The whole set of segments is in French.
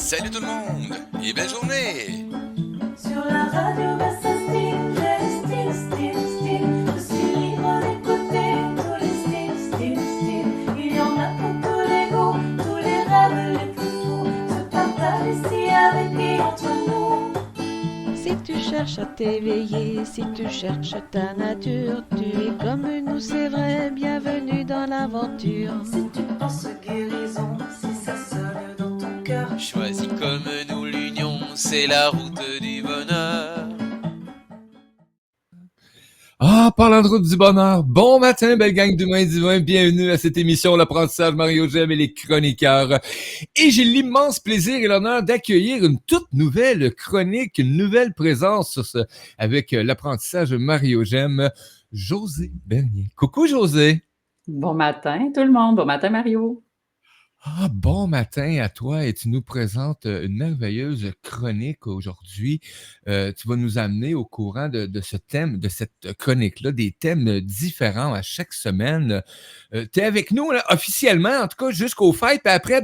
Salut tout le monde et belle journée! Sur la radio, bah ça style, j'ai le style, style, style. Je suis libre d'écouter tous les styles. Il y en a pour tous les goûts, tous les rêves les plus fous se partagent ici avec et entre nous. Si tu cherches à t'éveiller, si tu cherches ta nature, tu es comme nous, c'est vrai, bienvenue dans l'aventure. Si tu penses guérison, si ça sonne dans ton cœur, Choisis comme nous l'union, c'est la route du bonheur. Ah, parlant de route du bonheur, bon matin, belle gang d'humains divins, bienvenue à cette émission L'apprentissage Mario Gem et les chroniqueurs. Et j'ai l'immense plaisir et l'honneur d'accueillir une toute nouvelle chronique, une nouvelle présence avec l'apprentissage Mario Gem, José Bernier. Coucou José! Bon matin tout le monde, bon matin Mario. Ah, bon matin à toi et tu nous présentes une merveilleuse chronique aujourd'hui. Tu vas nous amener au courant de ce thème, de cette chronique-là, des thèmes différents à chaque semaine. Tu es avec nous là, officiellement, en tout cas jusqu'aux fêtes, puis après,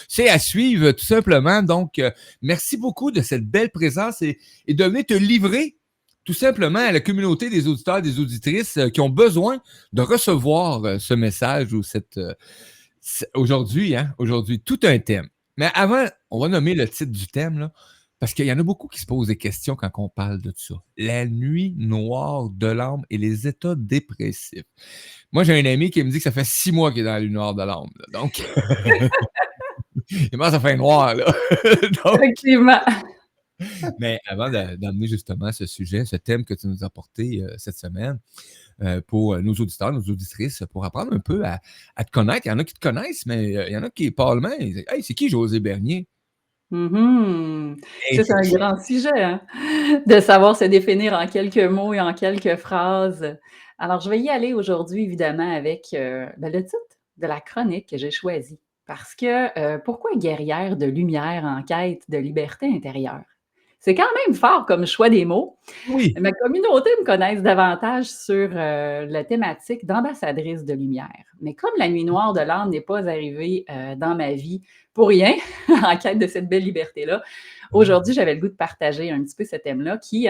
c'est à suivre tout simplement. Donc, merci beaucoup de cette belle présence et de venir te livrer tout simplement à la communauté des auditeurs, des auditrices qui ont besoin de recevoir ce message ou aujourd'hui, tout un thème. Mais avant, on va nommer le titre du thème, là, parce qu'il y en a beaucoup qui se posent des questions quand on parle de ça. La nuit noire de l'âme et les états dépressifs. Moi, j'ai un ami qui me dit que ça fait 6 mois qu'il est dans la nuit noire de l'âme. Là. Donc, comment ça fait noir, là? Donc, Effectivement. mais avant d'amener justement ce sujet, ce thème que tu nous as porté cette semaine, pour nos auditeurs, nos auditrices, pour apprendre un peu à te connaître. Il y en a qui te connaissent, mais il y en a qui parlent même. Ils disent Hey, c'est qui José Bernier? Ça, c'est un grand sujet, hein, de savoir se définir en quelques mots et en quelques phrases. Alors, je vais y aller aujourd'hui, évidemment, avec le titre de la chronique que j'ai choisi. Parce que pourquoi guerrière de lumière en quête de liberté intérieure? C'est quand même fort comme choix des mots. Oui. Ma communauté me connaisse davantage sur la thématique d'ambassadrice de lumière. Mais comme la nuit noire de l'âme n'est pas arrivée dans ma vie pour rien, en quête de cette belle liberté-là, aujourd'hui, j'avais le goût de partager un petit peu ce thème-là qui,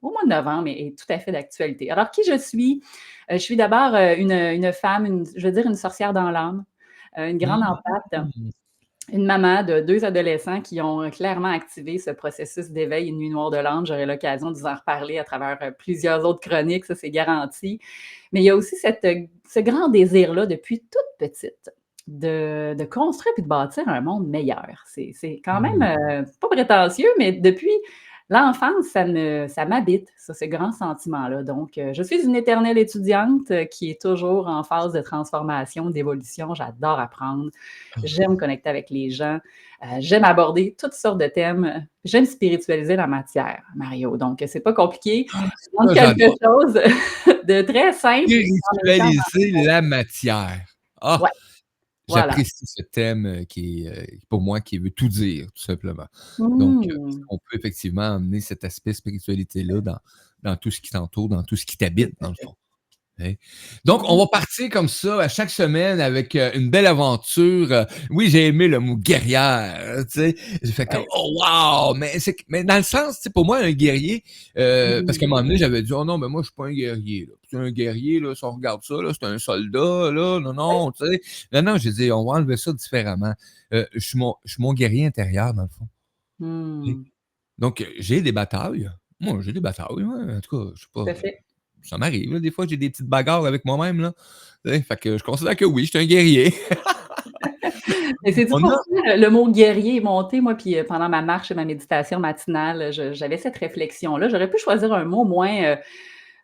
au mois de novembre, est tout à fait d'actualité. Alors, qui je suis? Je suis d'abord une femme, je veux dire une sorcière dans l'âme, une grande empathe. Une maman de 2 adolescents qui ont clairement activé ce processus d'éveil Une nuit noire de l'âme. J'aurai l'occasion de vous en reparler à travers plusieurs autres chroniques, ça c'est garanti. Mais il y a aussi ce grand désir-là depuis toute petite de construire et de bâtir un monde meilleur. C'est quand même pas prétentieux, mais depuis l'enfance, ça m'habite, ça, ce grand sentiment-là. Donc, je suis une éternelle étudiante qui est toujours en phase de transformation, d'évolution. J'adore apprendre. J'aime connecter avec les gens. J'aime aborder toutes sortes de thèmes. J'aime spiritualiser la matière, Mario. Donc, c'est pas compliqué. Je demande quelque chose de très simple. Spiritualiser la matière. Ah, ouais. Voilà. J'apprécie ce thème qui est, pour moi, qui veut tout dire, tout simplement. Donc, on peut effectivement amener cet aspect spiritualité-là dans tout ce qui t'entoure, dans tout ce qui t'habite, dans le fond. Okay. Donc, on va partir comme ça à chaque semaine avec une belle aventure. Oui, j'ai aimé le mot guerrière. Tu sais, j'ai fait comme oh wow, mais dans le sens, tu sais, pour moi un guerrier, parce qu'à un moment donné j'avais dit oh non, mais moi je suis pas un guerrier. Là. C'est un guerrier là, si on regarde ça là, c'est un soldat là, non, tu sais. Non, j'ai dit on va enlever ça différemment. Je suis mon guerrier intérieur dans le fond. Okay. Donc j'ai des batailles. Moi, j'ai des batailles. En tout cas, je sais pas. Ça m'arrive, là, des fois, j'ai des petites bagarres avec moi-même, là. Fait que je considère que oui, je suis un guerrier. Mais c'est pour ça le mot guerrier est monté, moi, puis pendant ma marche et ma méditation matinale, j'avais cette réflexion-là. J'aurais pu choisir un mot moins,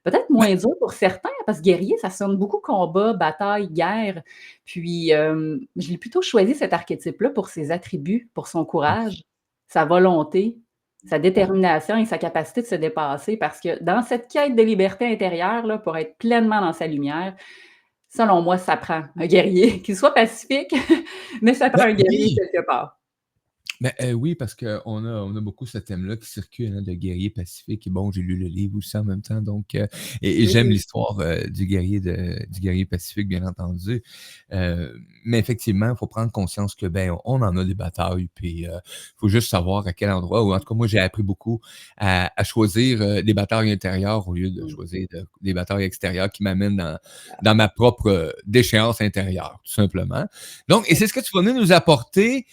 peut-être moins dur pour certains, parce que guerrier, ça sonne beaucoup combat, bataille, guerre. Puis, je l'ai plutôt choisi cet archétype-là pour ses attributs, pour son courage, sa volonté, sa détermination et sa capacité de se dépasser. Parce que dans cette quête de liberté intérieure, là, pour être pleinement dans sa lumière, selon moi, ça prend un guerrier, qu'il soit pacifique, mais ça prend un guerrier quelque part. Ben, oui, parce qu'on a beaucoup ce thème-là qui circule, hein, de guerrier pacifique et bon, j'ai lu le livre aussi en même temps donc et j'aime Oui. l'histoire, du guerrier pacifique, bien entendu. Mais effectivement, il faut prendre conscience que, ben, on en a des batailles puis, faut juste savoir à quel endroit ou en tout cas, moi, j'ai appris beaucoup à choisir, des batailles intérieures au lieu de Mmh. choisir des batailles extérieures qui m'amènent dans ma propre, déchéance intérieure, tout simplement. Donc et c'est ce que tu vas venir nous apporter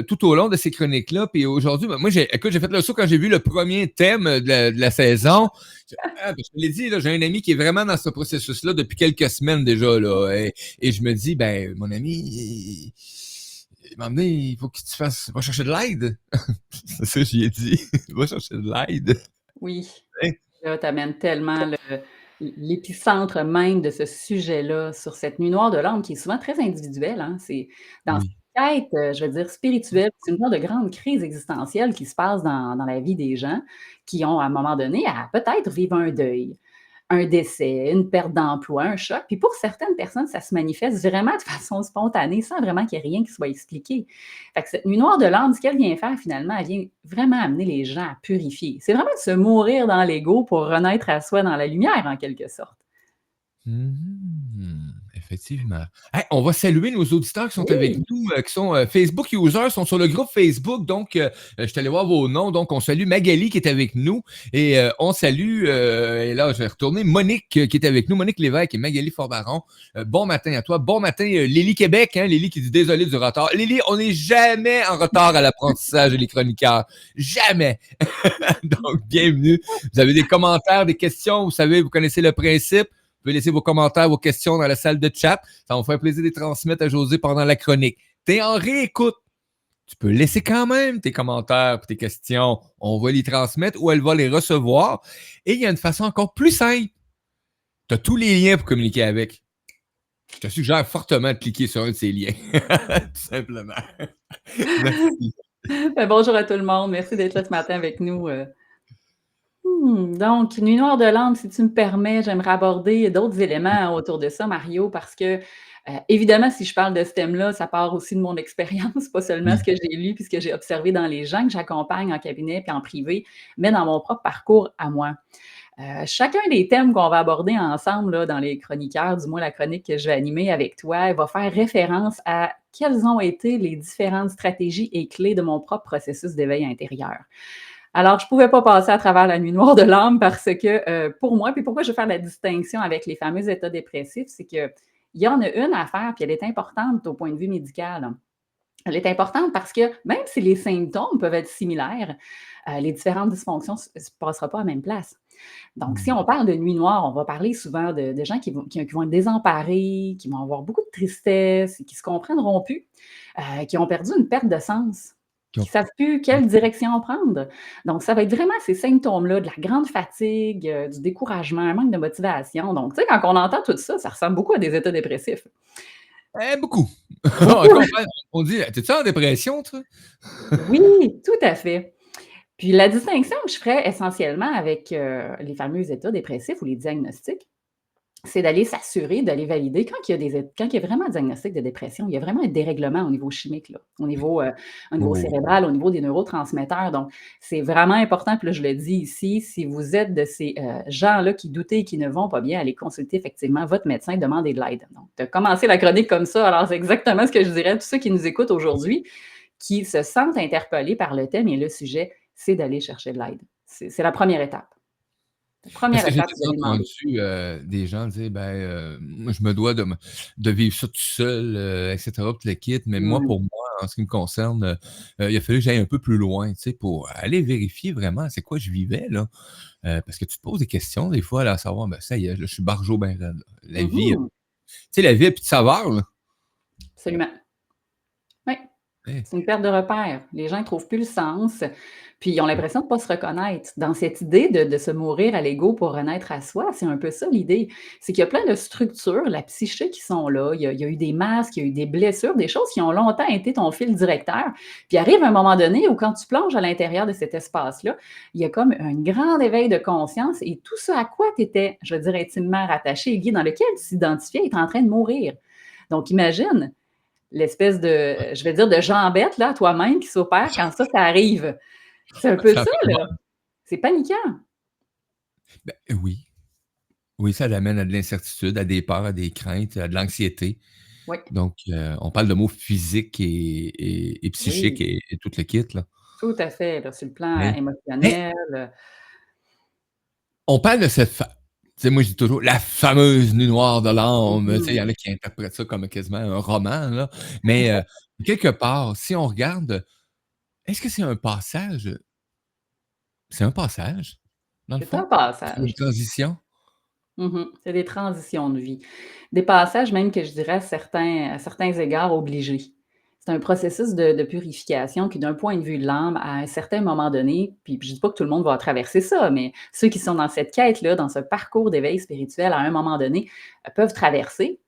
tout au long de ces chroniques-là. Puis aujourd'hui, ben, moi, écoute, j'ai fait le saut quand j'ai vu le premier thème de la saison. Je te l'ai dit, là, j'ai un ami qui est vraiment dans ce processus-là depuis quelques semaines déjà. Là, et je me dis, ben, mon ami, il faut que tu fasses. Va chercher de l'aide. C'est ça que j'y ai dit. Va chercher de l'aide. Oui. Hein? Là, tu amènes tellement l'épicentre même de ce sujet-là sur cette nuit noire de l'âme qui est souvent très individuelle, hein. C'est dans cette Oui. quête, je veux dire spirituelle, c'est une genre de grande crise existentielle qui se passe dans la vie des gens qui ont, à un moment donné, à peut-être vivre un deuil, un décès, une perte d'emploi, un choc. Puis pour certaines personnes, ça se manifeste vraiment de façon spontanée, sans vraiment qu'il y ait rien qui soit expliqué. Fait que cette nuit noire de l'âme, ce qu'elle vient faire finalement, elle vient vraiment amener les gens à purifier. C'est vraiment de se mourir dans l'ego pour renaître à soi dans la lumière, en quelque sorte. Effectivement. Hey, on va saluer nos auditeurs qui sont avec Oui. nous, qui sont Facebook users, sont sur le groupe Facebook. Donc, je suis allé voir vos noms. Donc, on salue Magali qui est avec nous. Et on salue, et là, je vais retourner, Monique qui est avec nous, Monique Lévesque et Magali Forbaron. Bon matin à toi. Bon matin, Lily Québec. Hein, Lily qui dit désolé du retard. Lily, on n'est jamais en retard à l'apprentissage des chroniqueurs. Jamais. Donc, bienvenue. Vous avez des commentaires, des questions. Vous savez, vous connaissez le principe. Vous pouvez laisser vos commentaires, vos questions dans la salle de chat. Ça va me faire plaisir de les transmettre à José pendant la chronique. T'es en réécoute. Tu peux laisser quand même tes commentaires et tes questions. On va les transmettre ou elle va les recevoir. Et il y a une façon encore plus simple. Tu as tous les liens pour communiquer avec. Je te suggère fortement de cliquer sur un de ces liens. Tout simplement. Merci. Bonjour à tout le monde. Merci d'être là ce matin avec nous. Donc, Nuit noire de l'âme, si tu me permets, j'aimerais aborder d'autres éléments autour de ça, Mario, parce que, évidemment, si je parle de ce thème-là, ça part aussi de mon expérience, pas seulement ce Oui. que j'ai lu puis ce que j'ai observé dans les gens que j'accompagne en cabinet puis en privé, mais dans mon propre parcours à moi. Chacun des thèmes qu'on va aborder ensemble là, dans les chroniqueurs, du moins la chronique que je vais animer avec toi, elle va faire référence à quelles ont été les différentes stratégies et clés de mon propre processus d'éveil intérieur. Alors, je ne pouvais pas passer à travers la nuit noire de l'âme parce que pour moi, puis pourquoi je vais faire la distinction avec les fameux états dépressifs, c'est qu'il y en a une à faire, puis elle est importante au point de vue médical. Elle est importante parce que même si les symptômes peuvent être similaires, les différentes dysfonctions ne se passeront pas à la même place. Donc, si on parle de nuit noire, on va parler souvent de gens qui vont être désemparés, qui vont avoir beaucoup de tristesse, qui se comprendront plus, qui ont perdu une perte de sens, qui ne savent plus quelle direction prendre. Donc, ça va être vraiment ces symptômes-là, de la grande fatigue, du découragement, un manque de motivation. Donc, tu sais, quand on entend tout ça, ça ressemble beaucoup à des états dépressifs. Beaucoup. Beaucoup. On dit, t'es-tu en dépression, toi? Oui, tout à fait. Puis la distinction que je ferais essentiellement avec, les fameux états dépressifs ou les diagnostics, c'est d'aller s'assurer, d'aller valider quand il y a vraiment un diagnostic de dépression, il y a vraiment un dérèglement au niveau chimique, là, au niveau Oh. cérébral, au niveau des neurotransmetteurs. Donc, c'est vraiment important, puis là, je le dis ici, si vous êtes de ces, gens-là qui doutent et qui ne vont pas bien, allez consulter effectivement votre médecin, demandez de l'aide. Donc, tu as commencé la chronique comme ça, alors c'est exactement ce que je dirais à tous ceux qui nous écoutent aujourd'hui, qui se sentent interpellés par le thème et le sujet, c'est d'aller chercher de l'aide. C'est la première étape. La Parce première que j'ai étape, c'est déjà d'aller demander. entendu, des gens dire: «Ben, moi, je me dois de vivre ça tout seul, et cetera, tout le kit». Mais moi, Mmh. pour moi, en ce qui me concerne, il a fallu que j'aille un peu plus loin, tu sais, pour aller vérifier vraiment c'est quoi je vivais, là. Parce que tu te poses des questions des fois, là, à savoir: «Ben, ça y est, là, je suis barjot ben raide, là». La vie, Mmh. tu sais, la vie a plus de saveur, là. Absolument. Oui. Hein. C'est une perte de repères. Les gens ne trouvent plus le sens, puis ils ont l'impression de ne pas se reconnaître. Dans cette idée de se mourir à l'ego pour renaître à soi, c'est un peu ça l'idée. C'est qu'il y a plein de structures, la psyché qui sont là. Il y a eu des masques, il y a eu des blessures, des choses qui ont longtemps été ton fil directeur. Puis arrive un moment donné où quand tu plonges à l'intérieur de cet espace-là, il y a comme un grand éveil de conscience et tout ce à quoi tu étais, je veux dire, intimement rattaché et lié, dans lequel tu t'identifiais, est en train de mourir. Donc imagine, l'espèce de, je vais dire, de jambette là, à toi-même qui s'opère quand ça arrive. C'est un peu Ça ça, fait là. mal. C'est paniquant. Ben, oui. Oui, ça l'amène à de l'incertitude, à des peurs, à des craintes, à de l'anxiété. Oui, Donc, on parle de mots physiques et psychiques oui, et tout le kit, là. tout à fait, là, sur le plan Oui. Mais émotionnel. on parle de cette tu sais, moi, je dis toujours la fameuse nuit noire de l'âme. Tu sais, il y Mmh. en a qui interprètent ça comme quasiment un roman, là. Mais, quelque part, si on regarde, est-ce que c'est un passage? C'est un passage, dans le C'est un fond? C'est une passage. transition? Mmh. C'est des transitions de vie. Des passages même que je dirais à certains égards obligés. C'est un processus de purification qui, d'un point de vue de l'âme, à un certain moment donné, puis je dis pas que tout le monde va traverser ça, mais ceux qui sont dans cette quête-là, dans ce parcours d'éveil spirituel, à un moment donné, peuvent traverser.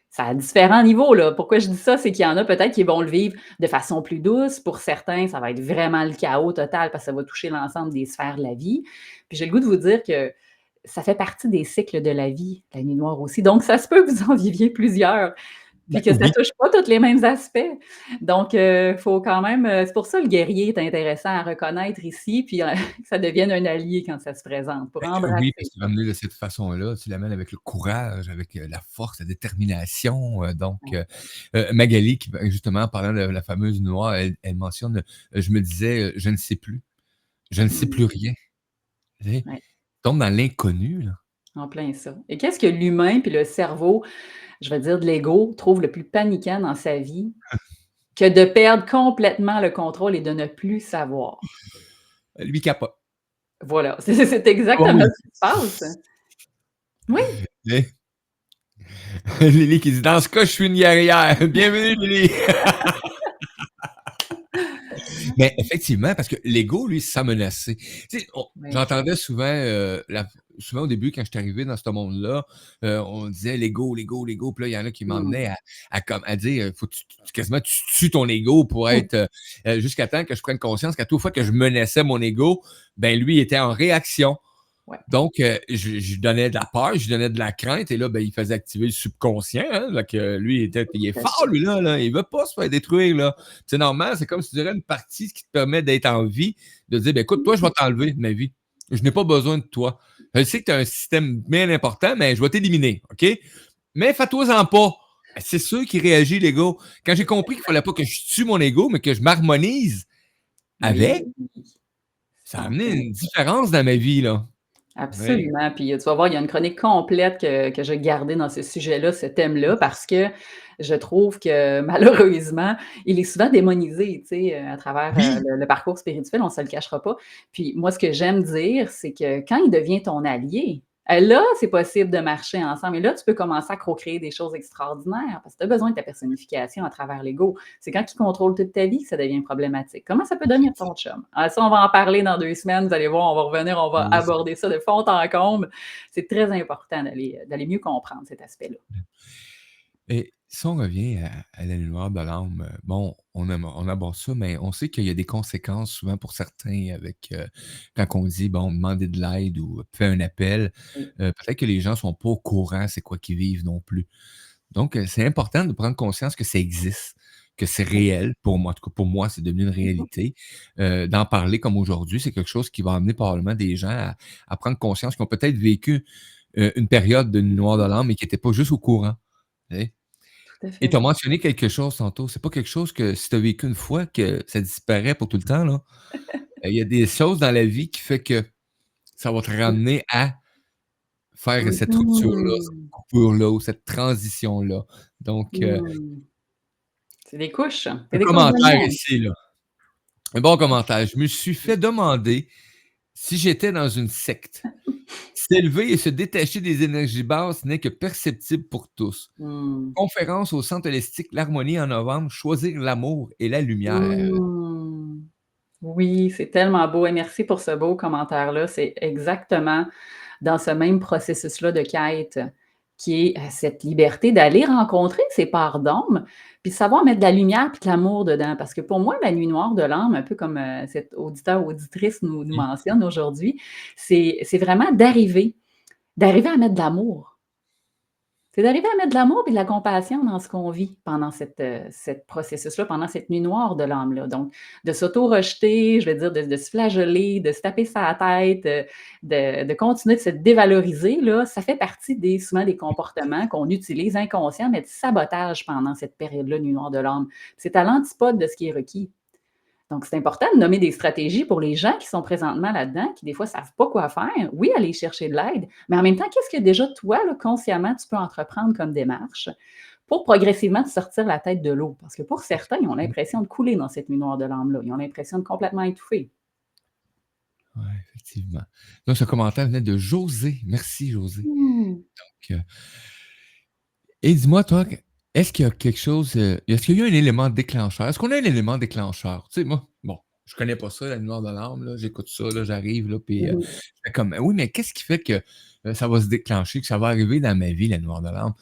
Ça a différents niveaux, là. Pourquoi je dis ça? C'est qu'il y en a peut-être qui vont le vivre de façon plus douce. Pour certains, ça va être vraiment le chaos total parce que ça va toucher l'ensemble des sphères de la vie. Puis j'ai le goût de vous dire que ça fait partie des cycles de la vie, la nuit noire aussi. Donc, ça se peut que vous en viviez plusieurs, puis Ben que ça oui. touche pas tous les mêmes aspects. Donc, faut quand même, c'est pour ça le guerrier est intéressant à reconnaître ici, puis que ça devienne un allié quand ça se présente, pour Oui, parce embrasser que ça. ramener de cette façon-là, tu l'amènes avec le courage, avec, la force, la détermination, donc, Ouais. Magali qui justement en parlant de la fameuse noire, elle mentionne, je me disais, «Je ne sais plus, je ne sais Mmh. plus rien». Tu sais? Ouais, Tombe dans l'inconnu, là. en plein ça. Et qu'est-ce que l'humain puis le cerveau, je vais dire de l'ego, trouve le plus paniquant dans sa vie que de perdre complètement le contrôle et de ne plus savoir? Lui capote. Voilà, c'est Oh exactement oui. ce qui se passe. Oui, Hein? Lily qui dit: «Dans ce cas, je suis une guerrière. Bienvenue Lily». Mais effectivement, parce que l'ego, lui, ça menaçait. Tu sais, oui. j'entendais souvent, souvent au début quand je suis arrivé dans ce monde-là, on disait: «L'ego, l'ego, l'ego», puis là, il y en a qui Mmh. m'emmenaient à dire: «Faut que quasiment tu tues ton ego pour Mmh. être», jusqu'à temps que je prenne conscience qu'à toute fois que je menaçais mon ego, ben lui était en réaction. Ouais, Donc, je lui donnais de la peur, je lui donnais de la crainte et là, ben, il faisait activer le subconscient, hein, donc lui, il est tout à fort, fait. lui, là, il veut pas se faire détruire, là. C'est normal, c'est comme si tu dirais une partie qui te permet d'être en vie, de dire: «Ben, écoute, toi, je vais t'enlever de ma vie. Je n'ai pas besoin de toi. Je sais que tu as un système bien important, mais je vais t'éliminer, OK? Mais fais-toi-en pas». Ben, c'est sûr qu'il réagit, l'ego. Quand j'ai compris qu'il fallait pas que je tue mon ego, mais que je m'harmonise Oui, avec, ça a en amené plein une différence dans ma vie, là. Oui. absolument. Puis, tu vas voir, il y a une chronique complète que j'ai gardée dans ce sujet-là, ce thème-là, parce que je trouve que malheureusement, il est souvent démonisé, tu sais, à travers, Oui! le parcours spirituel, on ne se le cachera pas. Puis moi, ce que j'aime dire, c'est que quand il devient ton allié, là, c'est possible de marcher ensemble et là, tu peux commencer à créer des choses extraordinaires parce que tu as besoin de ta personnification à travers l'ego. C'est quand il contrôle toute ta vie que ça devient problématique. Comment ça peut devenir ton chum? Ah, ça, on va en parler dans 2 semaines. Vous allez voir, on va revenir, on va Oui. aborder ça de fond en comble. C'est très important d'aller mieux comprendre cet aspect-là. Et si on revient à la lumière de l'âme, bon, on aborde ça, mais on sait qu'il y a des conséquences souvent pour certains avec, quand on dit, bon, demander de l'aide ou faire un appel, Oui. peut-être que les gens sont pas au courant c'est quoi qu'ils vivent non plus. Donc, c'est important de prendre conscience que ça existe, que c'est Oui. réel. Pour moi, en tout cas pour moi, c'est devenu une Mmh. réalité. D'en parler comme aujourd'hui, c'est quelque chose qui va amener probablement des gens à prendre conscience qu'ils ont peut-être vécu, une période de nuit noire de l'âme, mais qui étaient pas juste au courant, tu sais? Tout à Et tu as fait. mentionné quelque chose tantôt, c'est pas quelque chose que si tu as vécu une fois que ça disparaît pour tout le temps, là. Il y a des choses dans la vie qui fait que ça va te ramener à faire cette rupture-là, cette Mmh. coupure-là ou cette transition-là. Donc, Mmh. C'est des couches, c'est un des couches de commentaire neige. ici, là. Un bon commentaire. Je me suis fait demander si j'étais dans une secte. S'élever et se détacher des énergies basses n'est que perceptible pour tous. Mmh. Conférence au Centre holistique L'Harmonie en novembre, choisir l'amour et la lumière. Mmh. Oui, c'est tellement beau et merci pour ce beau commentaire-là. C'est exactement dans ce même processus-là de quête qui est, cette liberté d'aller rencontrer ses parts d'ombre, puis de savoir mettre de la lumière puis de l'amour dedans. Parce que pour moi, la nuit noire de l'âme, un peu comme, cet auditeur, auditrice nous Oui, mentionne aujourd'hui, c'est vraiment d'arriver à mettre de l'amour. C'est d'arriver à mettre de l'amour et de la compassion dans ce qu'on vit pendant cette processus-là, pendant cette nuit noire de l'âme-là. Donc, de s'auto-rejeter, je veux dire, de se flageller, de se taper sa tête, de continuer de se dévaloriser, là, ça fait partie souvent des comportements qu'on utilise inconscients, mais de sabotage pendant cette période-là, nuit noire de l'âme. C'est à l'antipode de ce qui est requis. Donc, c'est important de nommer des stratégies pour les gens qui sont présentement là-dedans, qui des fois ne savent pas quoi faire. Oui, aller chercher de l'aide, mais en même temps, qu'est-ce que déjà toi, là, consciemment, tu peux entreprendre comme démarche pour progressivement te sortir la tête de l'eau? Parce que pour certains, ils ont l'impression de couler dans cette nuit noire de l'âme-là. Ils ont l'impression de complètement étouffer. Oui, effectivement. Donc, ce commentaire venait de José. Merci, José. Hmm. Donc, et dis-moi, toi, est-ce qu'il y a quelque chose, est-ce qu'il y a eu un élément déclencheur? Est-ce qu'on a un élément déclencheur? Tu sais, moi, bon, je connais pas ça, la nuit noire de l'âme, là, j'écoute ça, là, j'arrive, là, puis Mhm. je fais comme, oui, mais qu'est-ce qui fait que ça va se déclencher, que ça va arriver dans ma vie, la nuit noire de l'âme?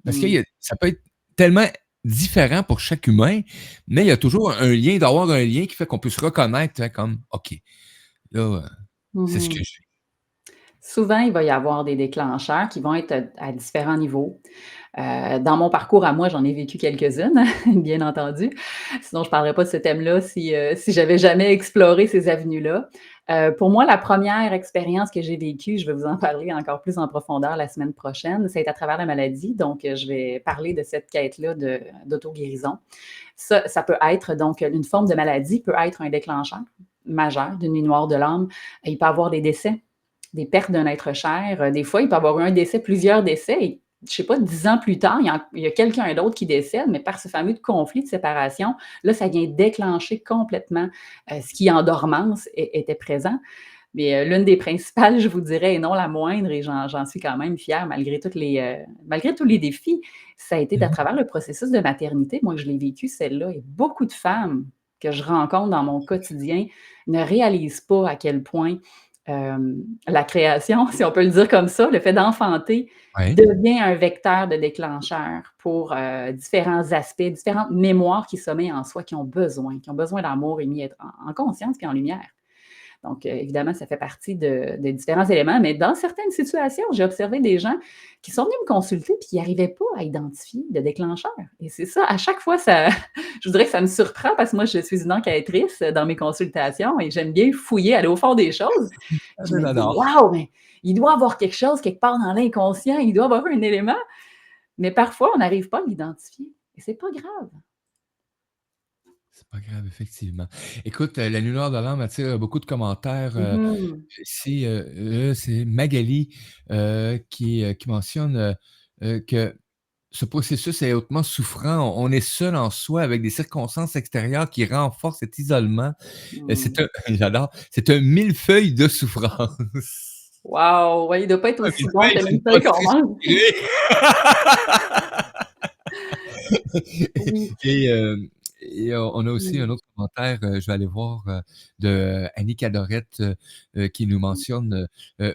Parce que Hmm. ça peut être tellement différent pour chaque humain, mais il y a toujours un lien, d'avoir un lien qui fait qu'on peut se reconnaître, hein, comme, OK, là, c'est ce que Mhm. je vis. Souvent, il va y avoir des déclencheurs qui vont être à différents niveaux. Dans mon parcours à moi, j'en ai vécu quelques-unes, bien entendu. Sinon, je ne parlerais pas de ce thème-là si j'avais jamais exploré ces avenues-là. Pour moi, la première expérience que j'ai vécue, je vais vous en parler encore plus en profondeur la semaine prochaine, c'est à travers la maladie. Donc, je vais parler de cette quête-là d'auto-guérison. Ça peut être, donc, une forme de maladie peut être un déclencheur majeur d'une nuit noire de l'âme. Il peut y avoir des décès, des pertes d'un être cher. Des fois, il peut y avoir eu un décès, plusieurs décès. Et, je ne sais pas, 10 ans plus tard, il y a quelqu'un d'autre qui décède, mais par ce fameux conflit de séparation, là, ça vient déclencher complètement ce qui, en dormance, était présent. Mais l'une des principales, je vous dirais, et non la moindre, et j'en suis quand même fière malgré tous les défis, ça a été à Mhm. travers le processus de maternité. Moi, je l'ai vécu, celle-là, et beaucoup de femmes que je rencontre dans mon quotidien ne réalisent pas à quel point la création, si on peut le dire comme ça, le fait d'enfanter Ouais. devient un vecteur de déclencheur pour différents aspects, différentes mémoires qui sommeillent en soi, qui ont besoin d'amour et mis en conscience puis en lumière. Donc, évidemment, ça fait partie de différents éléments, mais dans certaines situations, j'ai observé des gens qui sont venus me consulter puis qui n'arrivaient pas à identifier de déclencheur. Et c'est ça, à chaque fois, ça, je voudrais que ça me surprend parce que moi, je suis une enquêtrice dans mes consultations et j'aime bien fouiller, aller au fond des choses. Je me dis, J'adore. waouh, mais il doit y avoir quelque chose quelque part dans l'inconscient, il doit y avoir un élément, mais parfois, on n'arrive pas à l'identifier. Et c'est pas grave. C'est pas grave, effectivement. Écoute, la nuit noire de l'âme attire beaucoup de commentaires. Mhm. Ici, là, c'est Magali qui mentionne que ce processus est hautement souffrant. On est seul en soi avec des circonstances extérieures qui renforcent cet isolement. C'est Mm. un, j'adore, c'est un millefeuille de souffrance. Wow, ouais, il ne doit pas être Un aussi bon millefeuille, que le c'est une millefeuille qu'on pâtisserie mange. sucrée. Oui. Et, on a aussi un Mmh. autre commentaire, je vais aller voir, de Annie Cadorette, qui nous mentionne,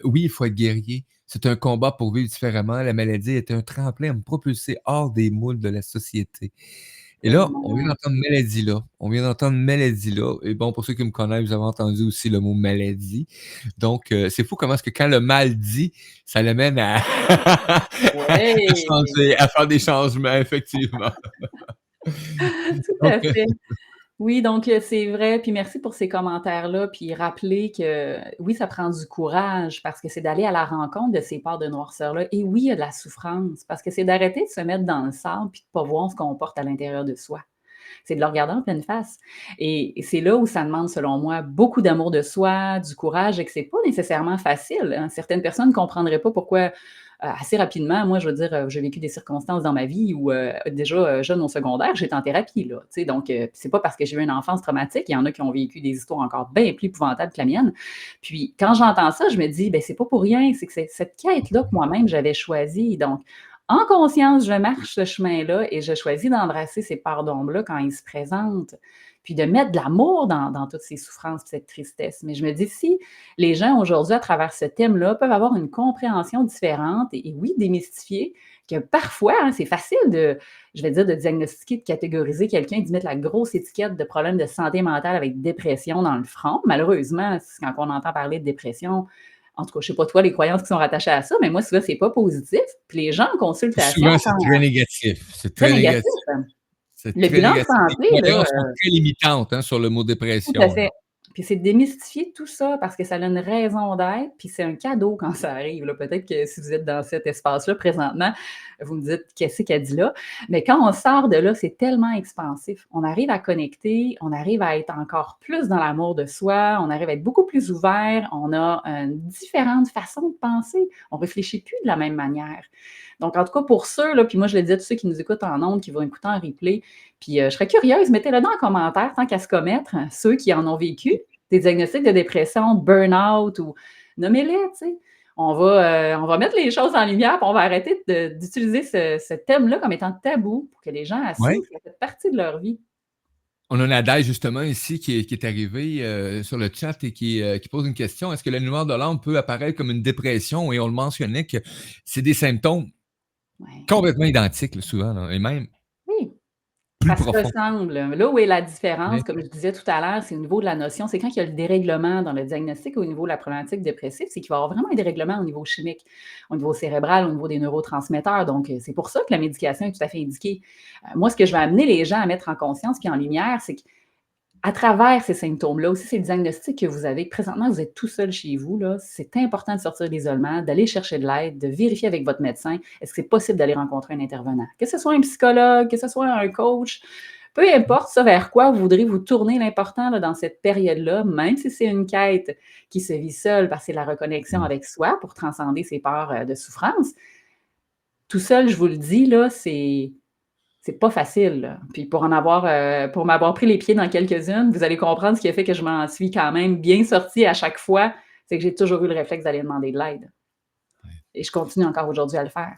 «Oui, il faut être guerrier. C'est un combat pour vivre différemment. La maladie est un tremplin à me propulser hors des moules de la société». Et là, on vient Tellement. d'entendre maladie là. On vient d'entendre maladie là. Et bon, pour ceux qui me connaissent, vous avez entendu aussi le mot maladie. Donc, c'est fou comment est-ce que quand le mal dit, ça l'amène à à Ouais, changer, à faire des changements, effectivement. tout Donc, à fait. Oui, donc c'est vrai, puis merci pour ces commentaires-là, puis rappeler que oui, ça prend du courage parce que c'est d'aller à la rencontre de ces parts de noirceur-là et oui, il y a de la souffrance parce que c'est d'arrêter de se mettre dans le sable puis de pas voir ce qu'on porte à l'intérieur de soi. C'est de le regarder en pleine face et c'est là où ça demande, selon moi, beaucoup d'amour de soi, du courage et que c'est pas nécessairement facile, hein. Certaines personnes ne comprendraient pas pourquoi, assez rapidement, moi, je veux dire, j'ai vécu des circonstances dans ma vie où, déjà, jeune au secondaire, j'étais en thérapie, là, tu sais? Donc, c'est pas parce que j'ai eu une enfance traumatique, il y en a qui ont vécu des histoires encore bien plus épouvantables que la mienne. Puis quand j'entends ça, je me dis: «Ben, c'est pas pour rien, c'est que c'est cette quête-là que moi-même j'avais choisie». Donc, en conscience, je marche ce chemin-là et je choisis d'embrasser ces parts d'ombre-là quand ils se présentent, puis de mettre de l'amour dans toutes ces souffrances et cette tristesse. Mais je me dis, si les gens aujourd'hui, à travers ce thème-là, peuvent avoir une compréhension différente et oui, démystifier, que parfois, hein, c'est facile je vais dire, de diagnostiquer, de catégoriser quelqu'un, d'y mettre la grosse étiquette de problème de santé mentale avec dépression dans le front. Malheureusement, quand on entend parler de dépression, En tout cas, je sais pas toi, les croyances qui sont rattachées à ça, mais moi, souvent, c'est pas positif. Puis les gens en consultation, Souvent, c'est très négatif. C'est très très négatif. négatif. C'est Le très bilan de négatif. Les santé, là, croyances sont très limitantes, hein, sur le mot tout à dépression, là. fait. Puis c'est de démystifier tout ça parce que ça a une raison d'être, puis c'est un cadeau quand ça arrive, là. Peut-être que si vous êtes dans cet espace-là présentement, vous me dites: «Qu'est-ce qu'elle dit là?» Mais quand on sort de là, c'est tellement expansif. On arrive à connecter, on arrive à être encore plus dans l'amour de soi, on arrive à être beaucoup plus ouvert, on a une différente façon de penser, on réfléchit plus de la même manière. Donc en tout cas pour ceux là, puis moi je le dis à tous ceux qui nous écoutent en ondes, qui vont écouter en replay, puis je serais curieuse, mettez-le dans en commentaire tant qu'à se commettre, ceux qui en ont vécu, des diagnostics de dépression, burn-out ou nommez-les, tu sais. On va mettre les choses en lumière, puis on va arrêter d'utiliser ce thème-là comme étant tabou pour que les gens assument Ouais. que ça fait partie de leur vie. On a Nadège justement ici qui est arrivé sur le chat et qui pose une question. Est-ce que la noire de l'âme peut apparaître comme une dépression? Et on le mentionnait que c'est des symptômes Ouais. complètement identiques, là, souvent, là, et même Oui. plus Ça se profonds. ressemble. Là où est la Ouais. différence, comme je disais tout à l'heure, c'est au niveau de la notion. C'est quand il y a le dérèglement dans le diagnostic au niveau de la problématique dépressive, c'est qu'il va y avoir vraiment un dérèglement au niveau chimique, au niveau cérébral, au niveau des neurotransmetteurs. Donc, c'est pour ça que la médication est tout à fait indiquée. Moi, ce que je vais amener les gens à mettre en conscience puis en lumière, c'est qu'à travers ces symptômes-là, aussi ces diagnostics que vous avez, présentement, vous êtes tout seul chez vous, là, c'est important de sortir de l'isolement, d'aller chercher de l'aide, de vérifier avec votre médecin, est-ce que c'est possible d'aller rencontrer un intervenant? Que ce soit un psychologue, que ce soit un coach, peu importe ça vers quoi vous voudrez vous tourner, l'important là, dans cette période-là, même si c'est une quête qui se vit seule parce que c'est la reconnexion Mmh. avec soi pour transcender ses peurs de souffrance, tout seul, je vous le dis, là, c'est pas facile, là. Puis pour m'avoir pris les pieds dans quelques-unes, vous allez comprendre ce qui a fait que je m'en suis quand même bien sortie à chaque fois, c'est que j'ai toujours eu le réflexe d'aller demander de l'aide. Ouais. Et je continue encore aujourd'hui à le faire.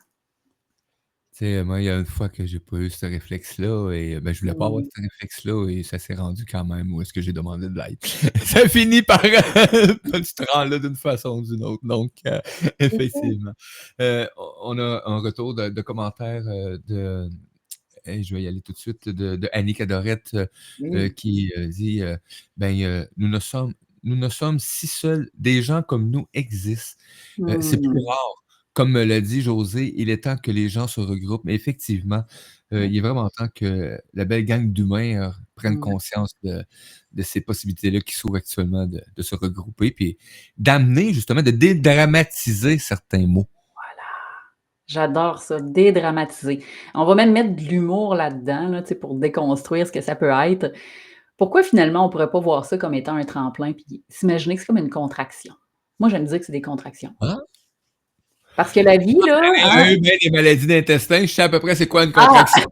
Tu sais, moi, il y a une fois que j'ai pas eu ce réflexe-là et ben, je voulais pas avoir Mmh. ce réflexe-là et ça s'est rendu quand même où est-ce que j'ai demandé de l'aide. Ça finit par tu te rends là d'une façon ou d'une autre, donc C'est ça. effectivement. On a un retour de commentaires, de et je vais y aller tout de suite, de Annie Cadorette, Oui. qui, dit, ben, nous ne sommes si seuls, des gens comme nous existent. C'est plus Mmh. rare. Comme me l'a dit José, il est temps que les gens se regroupent. Mais effectivement, Ouais. il est vraiment temps que la belle gang d'humains, prenne Mmh. conscience de ces possibilités-là qui s'ouvrent actuellement de se regrouper, puis d'amener justement, de dédramatiser certains mots. J'adore ça, dédramatiser. On va même mettre de l'humour là-dedans, là, tu sais, pour déconstruire ce que ça peut être. Pourquoi finalement on pourrait pas voir ça comme étant un tremplin puis s'imaginer que c'est comme une contraction? Moi, j'aime dire que c'est des contractions. Ah! Parce que la vie, là, Ayant eu bien des maladies d'intestin, je sais à peu près c'est quoi une ah! contraction.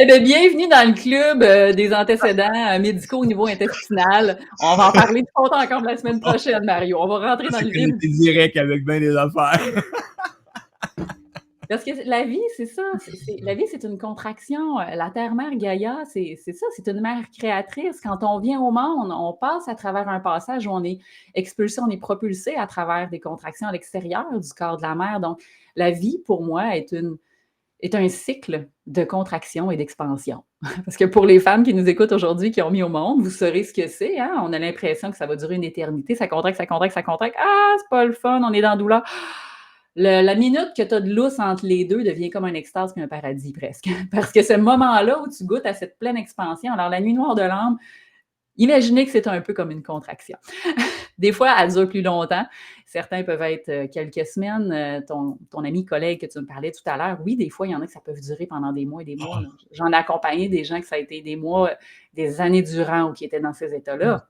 Eh bien, bienvenue dans le club, des antécédents, médicaux au niveau intestinal. On va en parler plus longtemps encore la semaine prochaine, Mario. On va rentrer dans C'est le que j'ai vif. été direct avec bien des affaires. Parce que la vie, c'est ça, la vie, c'est une contraction. La terre-mère Gaïa, c'est ça, c'est une mère créatrice. Quand on vient au monde, on passe à travers un passage où on est expulsé, on est propulsé à travers des contractions à l'extérieur du corps de la mère. Donc, la vie, pour moi, est un cycle de contraction et d'expansion. Parce que pour les femmes qui nous écoutent aujourd'hui, qui ont mis au monde, vous saurez ce que c'est, hein? On a l'impression que ça va durer une éternité. Ça contracte, ça contracte, ça contracte. Ah, c'est pas le fun, on est dans la douleur. La minute que tu as de lousse entre les deux devient comme un extase puis un paradis presque. Parce que ce moment-là où tu goûtes à cette pleine expansion, alors la nuit noire de l'âme, imaginez que c'est un peu comme une contraction. Des fois, elle dure plus longtemps. Certains peuvent être quelques semaines. Ton ami collègue que tu me parlais tout à l'heure, oui, des fois, il y en a que ça peut durer pendant des mois et des mois, là. J'en ai accompagné des gens que ça a été des mois, des années durant ou qui étaient dans ces états-là.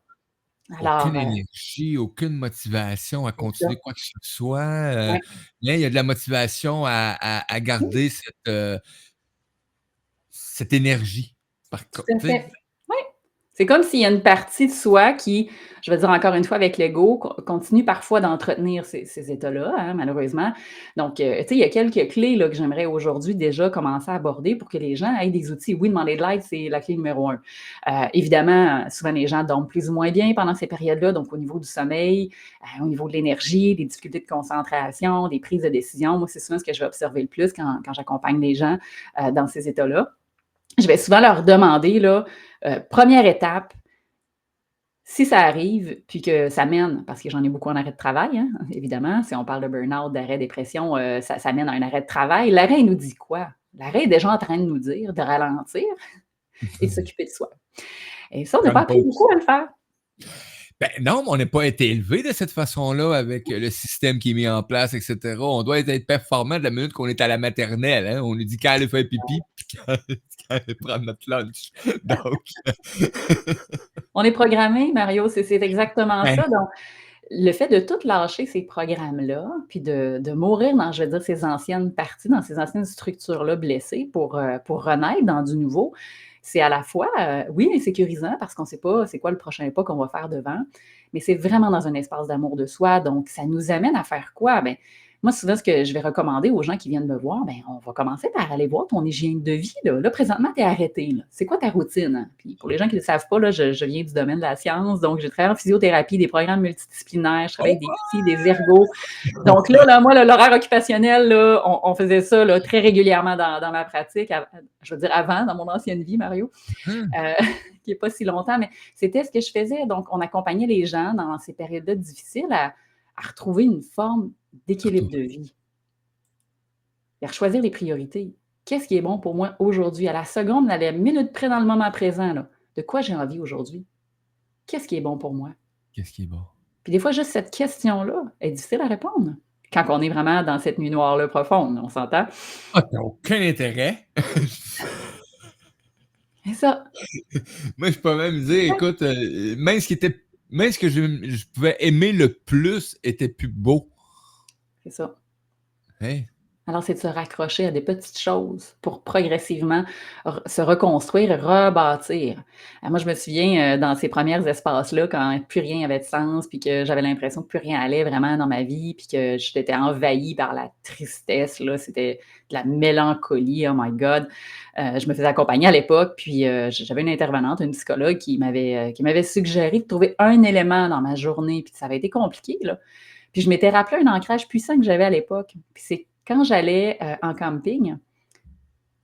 Alors, Aucune énergie, aucune motivation à c'est ça. continuer quoi que ce soit, Ouais. mais il y a de la motivation à Oui, garder cette énergie. Par tout contre, à tu sais? fait. Oui. C'est comme s'il y a une partie de soi qui, je vais dire encore une fois avec l'ego, continue parfois d'entretenir ces états-là, hein, malheureusement. Donc, tu sais, il y a quelques clés là, que j'aimerais aujourd'hui déjà commencer à aborder pour que les gens aient des outils. Oui, demander de l'aide, c'est la clé numéro un. Évidemment, souvent les gens dorment plus ou moins bien pendant ces périodes-là, donc au niveau du sommeil, au niveau de l'énergie, des difficultés de concentration, des prises de décision. Moi, c'est souvent ce que je vais observer le plus quand j'accompagne les gens dans ces états-là. Je vais souvent leur demander, là, première étape, Si ça arrive, puis que ça mène, parce que j'en ai beaucoup en arrêt de travail, hein, évidemment, si on parle de burn-out, d'arrêt dépression, ça mène à un arrêt de travail. L'arrêt, il nous dit quoi? L'arrêt est déjà en train de nous dire de ralentir et de s'occuper de soi. Et ça, on n'a Prendre pas une appris pause. beaucoup à le faire. Ben non, mais on n'a pas été élevé de cette façon-là avec le système qui est mis en place, et cetera. On doit être performant de la minute qu'on est à la maternelle, hein. On nous dit quand aller faire pipi, puis quand aller prendre notre lunch. Donc On est programmé, Mario, c'est exactement ben, ça. Donc, le fait de tout lâcher ces programmes-là, puis de mourir dans, je veux dire, ces anciennes parties, dans ces anciennes structures-là blessées pour renaître dans du nouveau, c'est à la fois, oui, insécurisant parce qu'on ne sait pas c'est quoi le prochain pas qu'on va faire devant, mais c'est vraiment dans un espace d'amour de soi. Donc, ça nous amène à faire quoi? Bien, moi, souvent, ce que je vais recommander aux gens qui viennent me voir, bien, on va commencer par aller voir ton hygiène de vie. Là, présentement, tu es arrêté. Là. C'est quoi ta routine? Puis pour les gens qui ne le savent pas, là, je viens du domaine de la science, donc j'ai travaillé en physiothérapie, des programmes multidisciplinaires, je travaille avec des psys, des ergots. Donc là moi, l'horaire occupationnel, là, on faisait ça là, très régulièrement dans ma pratique, je veux dire avant, dans mon ancienne vie, Mario, Hum. qui n'est pas si longtemps, mais c'était ce que je faisais. Donc, on accompagnait les gens dans ces périodes-là difficiles à retrouver une forme d'équilibre de vie et à choisir les priorités. Qu'est-ce qui est bon pour moi aujourd'hui, à la seconde, à la minute près dans le moment présent? Là, de quoi j'ai envie aujourd'hui? Qu'est-ce qui est bon pour moi? Qu'est-ce qui est bon? Puis des fois, juste cette question-là est difficile à répondre quand on est vraiment dans cette nuit noire-là profonde, on s'entend? Ah, tu aucun intérêt. C'est ça. Moi, je peux même dire, écoute, même ce que je pouvais aimer le plus était plus beau. C'est ça. Hein? Alors, c'est de se raccrocher à des petites choses pour progressivement se reconstruire et rebâtir. Moi, je me souviens, dans ces premiers espaces-là, quand plus rien avait de sens, puis que j'avais l'impression que plus rien allait vraiment dans ma vie, puis que j'étais envahie par la tristesse, là, c'était de la mélancolie, oh my God. Je me faisais accompagner à l'époque, puis j'avais une intervenante, une psychologue qui m'avait suggéré de trouver un élément dans ma journée, puis ça avait été compliqué, là. Puis je m'étais rappelé un ancrage puissant que j'avais à l'époque. Puis c'est quand j'allais en camping.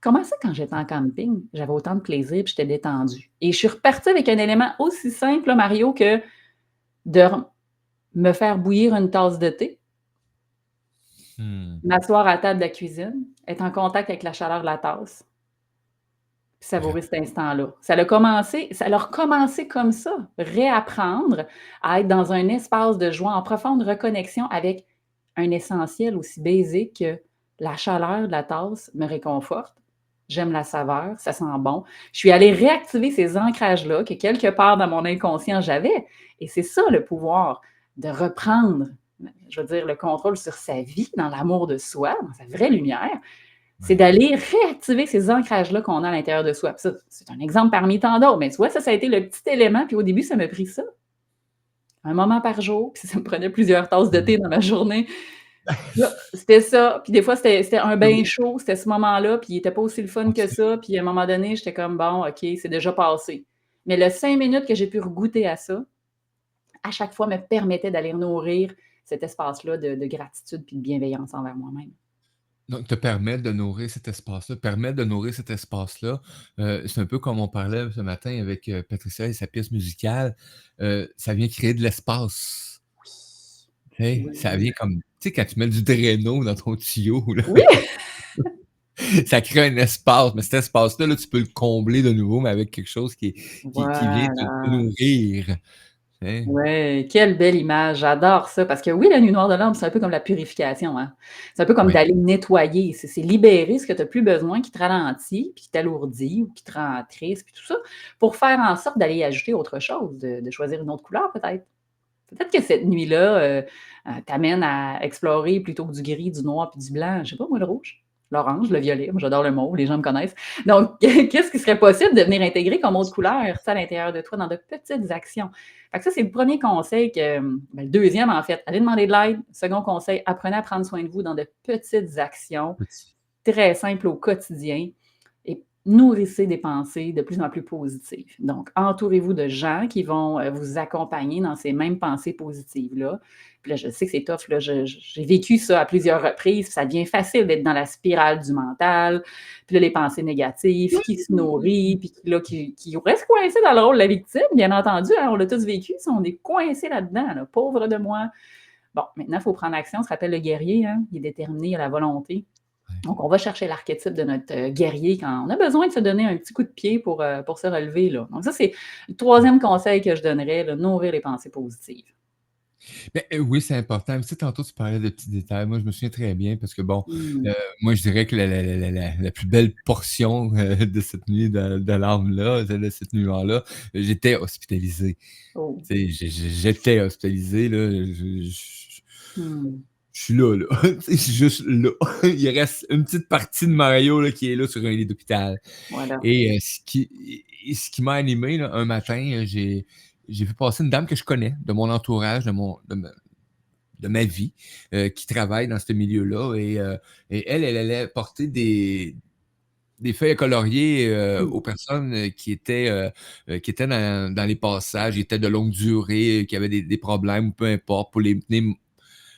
Comment ça, quand j'étais en camping, j'avais autant de plaisir puis j'étais détendue? Et je suis repartie avec un élément aussi simple, là, Mario, que de me faire bouillir une tasse de thé, Hmm. m'asseoir à la table de la cuisine, être en contact avec la chaleur de la tasse, puis savourer cet instant-là. Ça a recommencé comme ça, réapprendre à être dans un espace de joie en profonde reconnexion avec un essentiel aussi basique que la chaleur de la tasse me réconforte. J'aime la saveur, ça sent bon. Je suis allée réactiver ces ancrages-là que quelque part dans mon inconscient j'avais. Et c'est ça le pouvoir de reprendre, je veux dire, le contrôle sur sa vie, dans l'amour de soi, dans sa vraie lumière. C'est d'aller réactiver ces ancrages-là qu'on a à l'intérieur de soi. Puis ça, c'est un exemple parmi tant d'autres. Mais tu vois, ça a été le petit élément. Puis au début, ça m'a pris ça. Un moment par jour, puis ça me prenait plusieurs tasses de thé dans ma journée. Là, c'était ça. Puis des fois, c'était un bain chaud, c'était ce moment-là, puis il était pas aussi le fun que ça. Puis à un moment donné, j'étais comme: «Bon, OK, c'est déjà passé». Mais le 5 minutes que j'ai pu regoûter à ça, à chaque fois me permettait d'aller nourrir cet espace-là de gratitude puis de bienveillance envers moi-même. Donc, te permettre de nourrir cet espace-là, c'est un peu comme on parlait ce matin avec Patricia et sa pièce musicale, ça vient créer de l'espace. Tu sais, ça Oui. vient comme, tu sais, quand tu mets du Drano dans ton tuyau, là, Oui! ça crée un espace, mais cet espace-là, là, tu peux le combler de nouveau, mais avec quelque chose qui vient te Voilà. nourrir. Tu sais? Ouais, quelle belle image, j'adore ça parce que oui, la nuit noire de l'âme, c'est un peu comme la purification, hein. C'est un peu comme Oui. d'aller nettoyer, c'est libérer ce que tu as plus besoin qui te ralentit, puis qui t'alourdit ou qui te rend triste, puis tout ça, pour faire en sorte d'aller ajouter autre chose, de choisir une autre couleur peut-être. Peut-être que cette nuit-là, t'amène à explorer plutôt que du gris, du noir puis du blanc, je sais pas moi, le rouge, l'orange, le violet, moi j'adore le mauve, les gens me connaissent. Donc qu'est-ce qui serait possible de venir intégrer comme autre couleur, ça, à l'intérieur de toi dans de petites actions? Fait que ça, c'est le premier conseil le deuxième en fait, allez demander de l'aide. Second conseil, apprenez à prendre soin de vous dans de petites actions Petit. très simples au quotidien et nourrissez des pensées de plus en plus positives. Donc, entourez-vous de gens qui vont vous accompagner dans ces mêmes pensées positives-là. Puis là, je sais que c'est tough, là, j'ai vécu ça à plusieurs reprises, puis ça devient facile d'être dans la spirale du mental, puis là, les pensées négatives, qui se nourrit, puis là, qui reste coincé dans le rôle de la victime, bien entendu, hein, on l'a tous vécu, ça, on est coincé là-dedans, là, pauvre de moi. Bon, maintenant, il faut prendre action, on se rappelle le guerrier, hein, il est déterminé, il a la volonté. Ouais. Donc, on va chercher l'archétype de notre guerrier quand on a besoin de se donner un petit coup de pied pour se relever, là. Donc ça, c'est le 3e conseil que je donnerais, là, nourrir les pensées positives. Ben, oui, c'est important. Tu sais, tantôt, tu parlais de petits détails. Moi, je me souviens très bien parce que, bon, Mmh. moi, je dirais que la plus belle portion de cette nuit de larmes-là, de cette nuit-là, j'étais hospitalisé. Oh. Tu sais, j'étais hospitalisé, là. Mmh. Je suis là, là. Je suis juste là. Il reste une petite partie de Mario là, qui est là sur un lit d'hôpital. Voilà. Et ce qui m'a animé, là, un matin, j'ai vu passer une dame que je connais, de mon entourage, de ma vie, qui travaille dans ce milieu-là. Et elle allait porter des feuilles à colorier aux personnes qui étaient dans les passages, qui étaient de longue durée, qui avaient des problèmes, peu importe, pour les tenir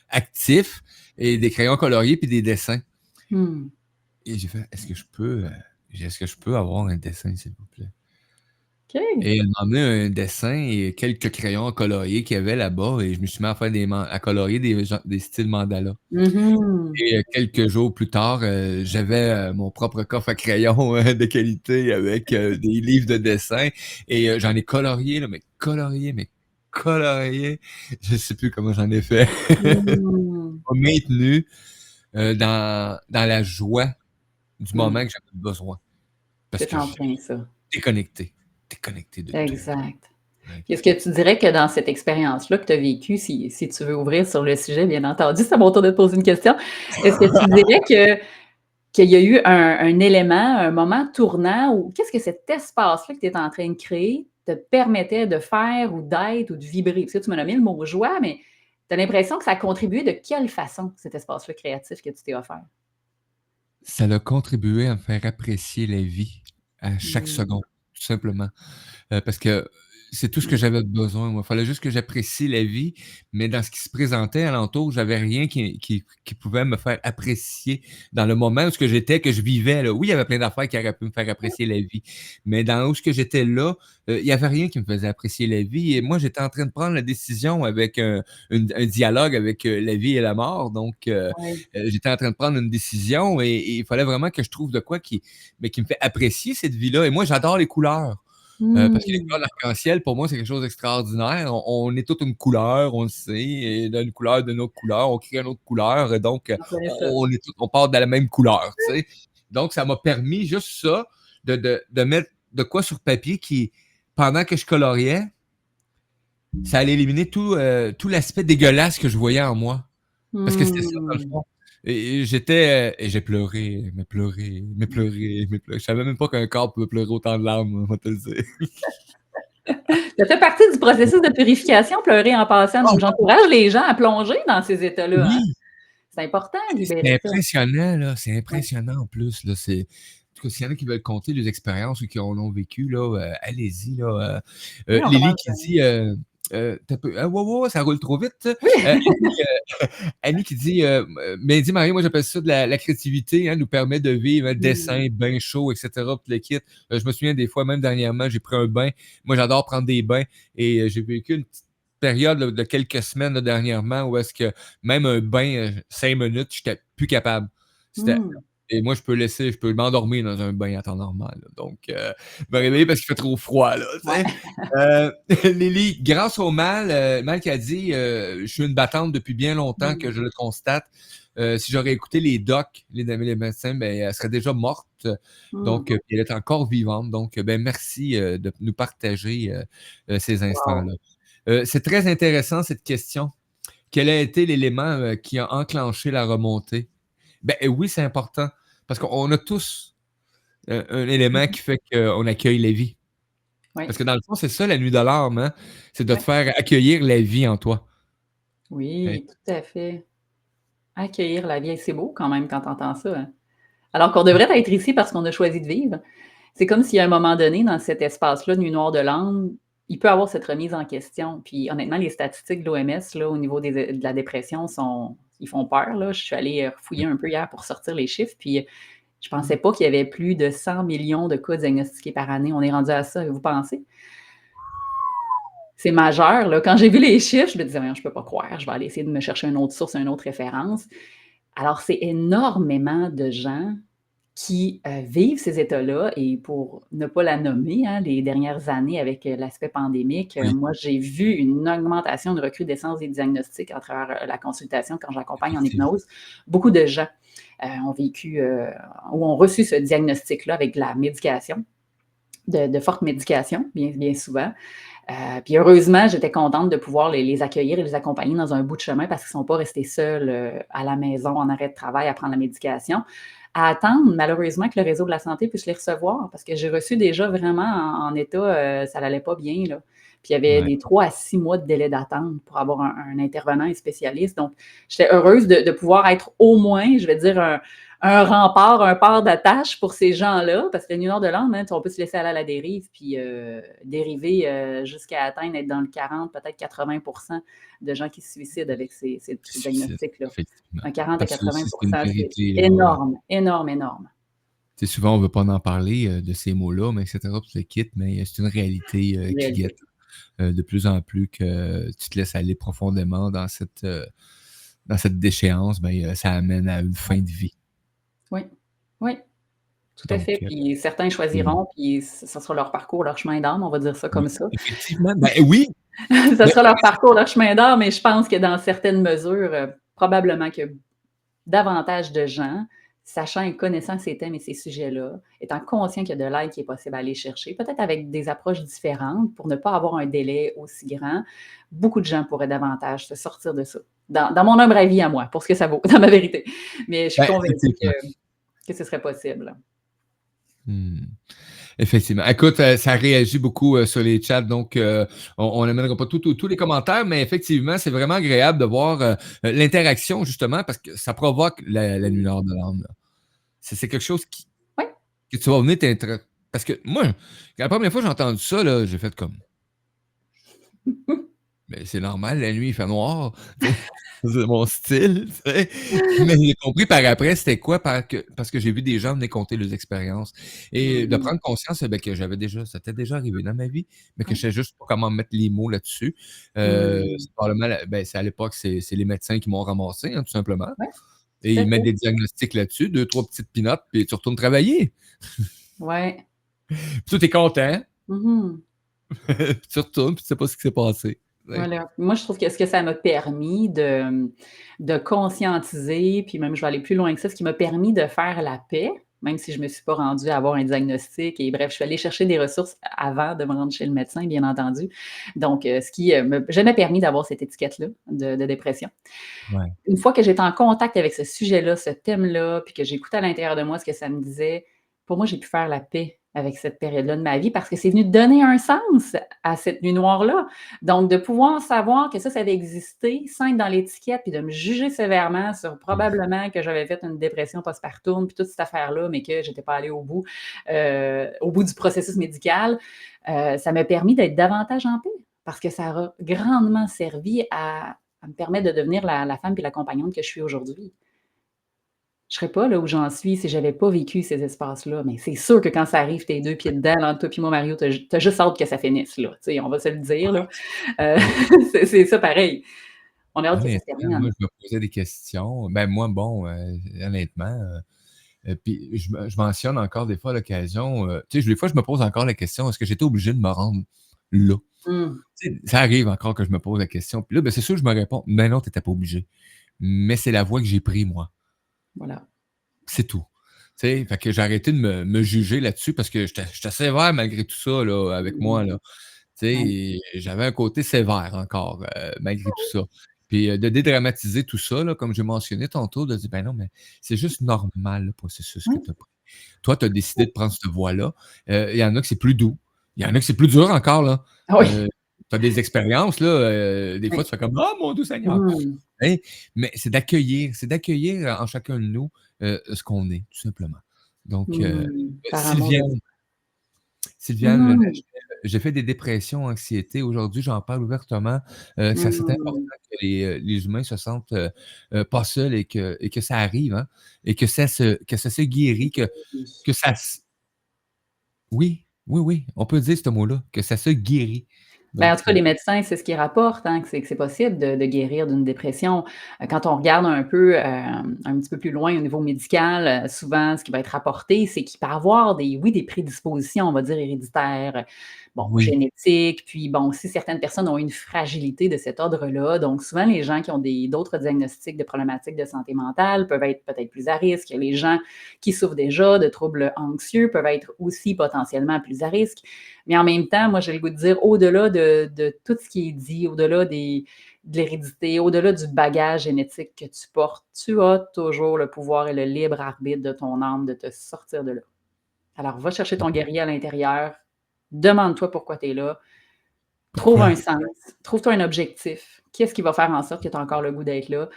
actifs, et des crayons coloriés puis des dessins. Mmh. Et j'ai fait, est-ce que je peux avoir un dessin, s'il vous plaît? OK. Et elle m'a emmené un dessin et quelques crayons coloriés qu'il y avait là-bas, et je me suis mis à faire à colorier des styles mandala. Mmh. Et quelques jours plus tard, j'avais mon propre coffre à crayons de qualité avec des livres de dessin, et j'en ai colorié, là, mais colorié. Je sais plus comment j'en ai fait. Mmh. M'a maintenu dans la joie du Mmh. moment que j'avais besoin. Parce C'est que en je plein ça. déconnecté de tout. Exact. Ouais. Est-ce que tu dirais que dans cette expérience-là que tu as vécue, si tu veux ouvrir sur le sujet, bien entendu, c'est à mon tour de te poser une question. Est-ce que tu dirais qu'il y a eu un élément, un moment tournant, ou qu'est-ce que cet espace-là que tu es en train de créer te permettait de faire ou d'être ou de vibrer? Parce que tu m'as nommé le mot joie, mais tu as l'impression que ça a contribué de quelle façon, cet espace-là créatif que tu t'es offert? Ça a contribué à me faire apprécier la vie à chaque Mmh. seconde, tout simplement. Parce que c'est tout ce que j'avais besoin, moi. Il fallait juste que j'apprécie la vie, mais dans ce qui se présentait alentour, j'avais rien qui pouvait me faire apprécier dans le moment où ce que j'étais, que je vivais, là. Oui, il y avait plein d'affaires qui auraient pu me faire apprécier la vie, mais dans où ce que j'étais là, il y avait rien qui me faisait apprécier la vie, et moi, j'étais en train de prendre la décision avec un dialogue avec la vie et la mort. Donc Ouais. j'étais en train de prendre une décision, et il fallait vraiment que je trouve de quoi qui me fait apprécier cette vie-là. Et moi, j'adore les couleurs. Parce que les Mmh. couleurs d'arc-en-ciel, pour moi, c'est quelque chose d'extraordinaire. On est toute une couleur, on le sait, et d'une couleur, d'une autre couleur, on crée une autre couleur, et donc Je connais ça. on part de la même couleur, tu sais? Donc ça m'a permis juste ça, de mettre de quoi sur papier qui, pendant que je coloriais, ça allait éliminer tout l'aspect dégueulasse que je voyais en moi. Parce que c'était ça, dans le Mmh. fond. Et j'ai pleuré, mais pleuré. Je savais même pas qu'un corps pouvait pleurer autant de larmes, moi, on va te le dire. Ça fait partie du processus de purification, pleurer en passant. Oh Donc, j'encourage les gens à plonger dans ces états-là, hein. oui! C'est important de C'est libérer ça. impressionnant, là, c'est Ouais. impressionnant en plus, là, en tout cas, s'il y en a qui veulent conter des expériences ou qui en ont vécu, là, allez-y, là. Oui, on Lily commence. qui dit, tu un peu, wow, wow, ça roule trop vite. Oui. Annie qui dit, mais dis Marie, moi j'appelle ça de la créativité, hein, nous permet de vivre un Mmh. dessin, bain chaud, etc. Tout le kit. Je me souviens des fois, même dernièrement, j'ai pris un bain. Moi, j'adore prendre des bains, et j'ai vécu une petite période là, de quelques semaines là, dernièrement, où est-ce que même un bain, 5 minutes, j'étais plus capable. C'était Mmh. Et moi, je peux m'endormir dans un bain à temps normal, là. Donc me réveiller parce qu'il fait trop froid, là, tu Ouais. sais? Lily, grâce au mal qui a dit, je suis une battante depuis bien longtemps Mmh. que je le constate. Si j'aurais écouté les médecins, ben, elle serait déjà morte. Mmh. Donc puis elle est encore vivante. Donc ben, merci, de nous partager, ces Wow. instants-là. C'est très intéressant cette question. Quel a été l'élément, qui a enclenché la remontée? Ben, oui, c'est important parce qu'on a tous un Mmh élément mh. qui fait qu'on accueille la vie. Oui. Parce que dans le fond, c'est ça la nuit de l'alarme, hein? C'est de te Ouais. faire accueillir la vie en toi. Hein? Oui, tout à fait. Accueillir la vie, c'est beau quand même quand tu entends ça, hein. Alors qu'on devrait être ici parce qu'on a choisi de vivre. C'est comme si à un moment donné, dans cet espace-là, Nuit noire de l'âme, il peut avoir cette remise en question. Puis honnêtement, les statistiques de l'OMS, là, au niveau de la dépression ils font peur, là. Je suis allée, fouiller un peu hier pour sortir les chiffres, puis je pensais pas qu'il y avait plus de 100 millions de cas diagnostiqués par année. On est rendu à ça, vous pensez? C'est majeur, là. Quand j'ai vu les chiffres, je me disais: «Voyons, je peux pas croire, je vais aller essayer de me chercher une autre source, une autre référence». Alors, c'est énormément de gens qui, vivent ces états-là et pour ne pas la nommer, hein, les dernières années avec, l'aspect pandémique, Oui, moi, j'ai vu une augmentation, une recrudescence des diagnostics à travers, la consultation quand j'accompagne en effectivement. hypnose. Beaucoup de gens, ont vécu, ou ont reçu ce diagnostic-là avec de la médication, de forte médication, bien souvent. Puis heureusement, j'étais contente de pouvoir les accueillir et les accompagner dans un bout de chemin parce qu'ils ne sont pas restés seuls, à la maison, en arrêt de travail, à prendre la médication, à attendre malheureusement que le réseau de la santé puisse les recevoir parce que j'ai reçu déjà vraiment en état, ça n'allait pas bien, là. Puis il y avait Ouais. des 3 à 6 mois de délai d'attente pour avoir un intervenant et spécialiste. Donc, j'étais heureuse de pouvoir être au moins, je vais dire, un rempart, un port d'attache pour ces gens-là, parce que le nord de l'âme, hein, on peut se laisser aller à la dérive, puis dériver jusqu'à atteindre, être dans le 40, peut-être 80 de gens qui se suicident avec ces Suicide, diagnostics-là. effectivement. Un 40 à Parce que ça 80 aussi, c'est une c'est vérité, là, ouais. énorme, énorme, énorme. Tu sais, souvent, on veut pas en parler, de ces mots-là, mais et cetera, puis le kit, mais c'est une réalité, C'est une qui guette, réalité. de plus en plus que tu te laisses aller profondément dans cette déchéance, ben, ça amène à une fin Oui, de vie. oui, oui, tout à fait. Donc Puis certains mmh, choisiront, puis ça sera leur parcours, leur chemin d'âme, on va dire ça ouais, comme ça. effectivement, ben oui, Ça mais sera leur parcours, leur chemin d'âme, mais je pense que dans certaines mesures, probablement que davantage de gens, sachant et connaissant ces thèmes et ces sujets-là, étant conscients qu'il y a de l'aide qui est possible à aller chercher, peut-être avec des approches différentes pour ne pas avoir un délai aussi grand, beaucoup de gens pourraient davantage se sortir de ça. Dans mon humble avis à moi, pour ce que ça vaut, dans ma vérité. Mais je suis ben, convaincue effectivement. que ce serait possible. Mmh. Effectivement. Écoute, ça réagit beaucoup, sur les chats, donc on n'amènera pas tous les commentaires, mais effectivement, c'est vraiment agréable de voir, l'interaction justement parce que ça provoque la nuit noire de l'âme, là. C'est quelque chose Oui. que tu vas venir t'intér parce que moi, la première fois que j'ai entendu ça, là, j'ai fait comme: «Mais c'est normal, la nuit, il fait noir», tu sais? C'est mon style, tu sais? Mais j'ai compris par après c'était quoi, parce que j'ai vu des gens venir conter leurs expériences et de Mmh. prendre conscience, ben, que ça était déjà arrivé dans ma vie, mais que je Oui. savais juste pas comment mettre les mots là-dessus. Mmh. C'est probablement ben, c'est à l'époque, c'est les médecins qui m'ont ramassé, hein, tout simplement Ouais, et tout à ils mettent fait. des diagnostics là-dessus, 2-3 petites pinottes, puis tu retournes travailler. Ouais. Puis toi, tu es content, Mmh. puis tu retournes, puis tu sais pas ce qui s'est passé, tu sais? Voilà. Moi, je trouve que ce que ça m'a permis de conscientiser, puis même je vais aller plus loin que ça, ce qui m'a permis de faire la paix, même si je me suis pas rendue à avoir un diagnostic et bref, je suis allée chercher des ressources avant de me rendre chez le médecin, bien entendu. Donc, ce qui, m'a jamais permis d'avoir cette étiquette-là de dépression. Ouais. Une fois que j'étais en contact avec ce sujet-là, ce thème-là, puis que j'écoutais à l'intérieur de moi ce que ça me disait, pour moi, j'ai pu faire la paix avec cette période-là de ma vie parce que c'est venu donner un sens à cette nuit noire-là. Donc, de pouvoir savoir que ça avait existé sans être dans l'étiquette, puis de me juger sévèrement sur Ouf. probablement que j'avais fait une dépression postpartum, puis toute cette affaire-là, mais que j'étais pas allée au bout du processus médical, ça m'a permis d'être davantage en paix parce que ça a grandement servi à me permettre de devenir la femme et la compagnonne que je suis aujourd'hui. Je serais pas là où j'en suis si j'avais pas vécu ces espaces-là, mais c'est sûr que quand ça arrive, tu es 2 pieds dedans, là, entre toi puis moi, Mario, tu as juste hâte que ça finisse, là, tu sais, on va se le dire, là. Heu, Ouais. c'est ça pareil. On a hâte que ça se Honnêtement, moi, termine. je me posais des questions. Ben, moi, bon, honnêtement, puis je mentionne encore des fois à l'occasion, tu sais, des fois, je me pose encore la question: «Est-ce que j'étais obligé de me rendre là?» Mmh, Tu sais, ça arrive encore que je me pose la question, puis là, ben, c'est sûr, je me réponds: «Ben non, tu étais pas obligé». Mais c'est la voie que j'ai pris moi, voilà. c'est tout. Tu sais, fait que j'ai arrêté de me juger là-dessus parce que j'étais sévère malgré tout ça, là, avec moi, Mmh, là. Tu ouais. sais, j'avais un côté sévère encore, malgré tout ça. Puis, de dédramatiser tout ça, là, comme j'ai mentionné tantôt, de dire: «Ben non, mais c'est juste normal le processus que Mmh, tu as pris. Toi, tu as décidé de prendre cette voie-là. Il y en a que c'est plus doux. Il y en a que c'est plus dur encore, là. oui, Tu as des expériences, là, des fois, oui. tu fais comme: «Oh mon doux Seigneur!» Mmh, Hein? Mais c'est d'accueillir en chacun de nous, ce qu'on est, tout simplement. Donc, par amour Sylviane, de ça. Sylviane Mmh. Lenachet. J'ai fait des dépressions, anxiété. Aujourd'hui, j'en parle ouvertement. C'est important Mmh. que les humains se sentent pas seuls et que ça arrive, hein, et que ça se guérit, que ça se... Oui, oui, oui, on peut dire ce mot-là, que ça se guérit. Ben, en tout Donc, cas, les médecins, c'est ce qu'ils rapportent, hein, que c'est possible de guérir d'une dépression. Quand on regarde un peu, un petit peu plus loin au niveau médical, souvent, ce qui va être rapporté, c'est qu'il peut y avoir des prédispositions, on va dire héréditaires, bon, oui, génétiques, puis bon, si certaines personnes ont une fragilité de cet ordre-là, donc souvent les gens qui ont d'autres diagnostics de problématiques de santé mentale peuvent être peut-être plus à risque. Les gens qui souffrent déjà de troubles anxieux peuvent être aussi potentiellement plus à risque. Mais en même temps, moi, j'ai le goût de dire, au-delà de tout ce qui est dit, au-delà de l'hérédité, au-delà du bagage génétique que tu portes, tu as toujours le pouvoir et le libre arbitre de ton âme de te sortir de là. Alors, va chercher ton guerrier à l'intérieur, demande-toi pourquoi tu es là, trouve un pourquoi? sens, trouve-toi un objectif. Qu'est-ce qui va faire en sorte que tu as encore le goût d'être là?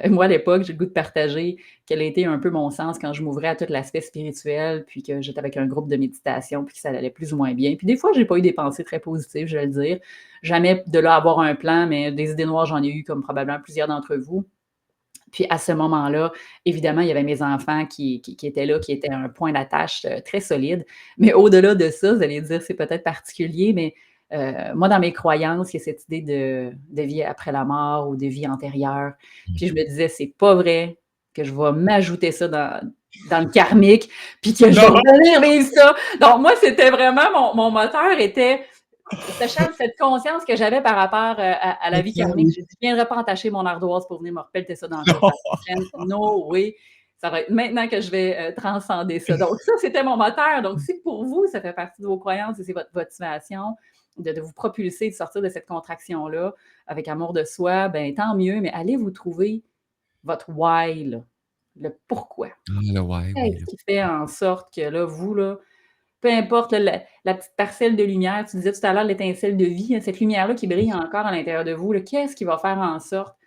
Moi, à l'époque, j'ai le goût de partager quel a été un peu mon sens quand je m'ouvrais à tout l'aspect spirituel, puis que j'étais avec un groupe de méditation, puis que ça allait plus ou moins bien. Puis des fois, j'ai pas eu des pensées très positives, je vais le dire. Jamais de là à avoir un plan, mais des idées noires, j'en ai eu comme probablement plusieurs d'entre vous. Puis à ce moment-là, évidemment, il y avait mes enfants qui étaient là, qui étaient un point d'attache très solide. Mais au-delà de ça, vous allez dire, c'est peut-être particulier, mais moi, dans mes croyances, il y a cette idée de vie après la mort ou de vie antérieure. Puis je me disais, c'est pas vrai que je vais m'ajouter ça dans le karmique, puis que je vais Non! revenir vivre ça. Donc, moi, c'était vraiment, mon moteur était cette conscience que j'avais par rapport à la vie karmique. J'ai dit, je ne viendrai pas entacher mon ardoise pour venir me repelleter ça dans la tête la prochaine. No way. Ça va être maintenant que je vais transcender ça. Donc, ça, c'était mon moteur. Donc, si pour vous, ça fait partie de vos croyances et c'est votre motivation de vous propulser, de sortir de cette contraction-là avec amour de soi, ben tant mieux, mais allez vous trouver votre why, là, le pourquoi. Le ouais, oui, Qu'est-ce qui fait en sorte que là, vous, là, peu importe là, la petite parcelle de lumière, tu disais tout à l'heure l'étincelle de vie, hein, cette lumière-là qui brille encore à l'intérieur de vous, là, qu'est-ce qui va faire en sorte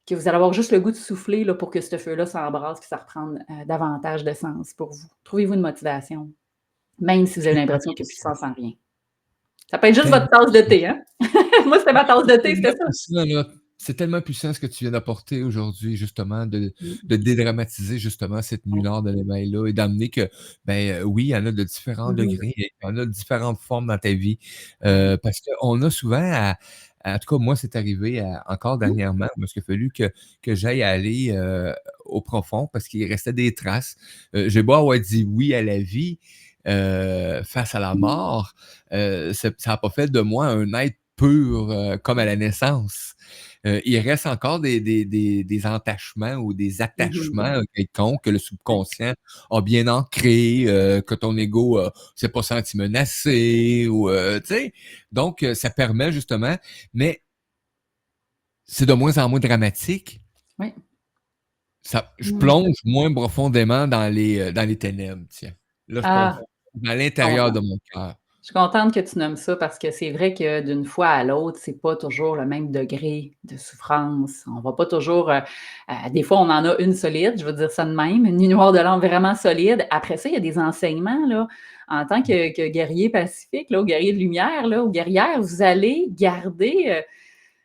que vous allez avoir juste le goût de souffler là, pour que ce feu-là s'embrase et ça reprenne davantage de sens pour vous? Trouvez-vous une motivation, même si vous avez tellement l'impression qu'il n'y a plus de puissant, sens en rien. Ça peut être juste tellement votre tasse de thé, hein? Moi, c'était ma tasse de thé, tellement c'était ça. puissant, là. C'est tellement puissant ce que tu viens d'apporter aujourd'hui, justement, Mmh. de dédramatiser justement cette nuit noire de l'éveil-là et d'amener que, ben, oui, il y en a de différents Mmh. degrés et il y en a de différentes formes dans ta vie. Ouais. Parce qu'on a souvent en tout cas, moi, c'est arrivé encore Mmh. dernièrement, parce qu'il a fallu que j'aille aller au profond parce qu'il restait des traces. J'ai beau avoir dit oui à la vie face à la Mmh. mort, ça n'a pas fait de moi un être pur comme à la naissance. Il reste encore des entachements ou des Mmh. attachements quelconques que le subconscient a bien ancrés, que ton ego s'est pas senti menacé ou tu sais. Donc, ça permet justement, mais c'est de moins en moins dramatique. Oui. Je Mmh. plonge moins profondément dans les ténèbres, tiens. Là, je Ah, à l'intérieur de contente. mon cœur. Je suis contente que tu nommes ça parce que c'est vrai que d'une fois à l'autre, c'est pas toujours le même degré de souffrance. On va pas toujours, des fois, on en a une solide, je veux dire ça de même, une nuit noire de l'âme vraiment solide. Après ça, il y a des enseignements, là, en tant que guerrier pacifique, là, ou guerrier de lumière, là, ou guerrière, vous allez garder,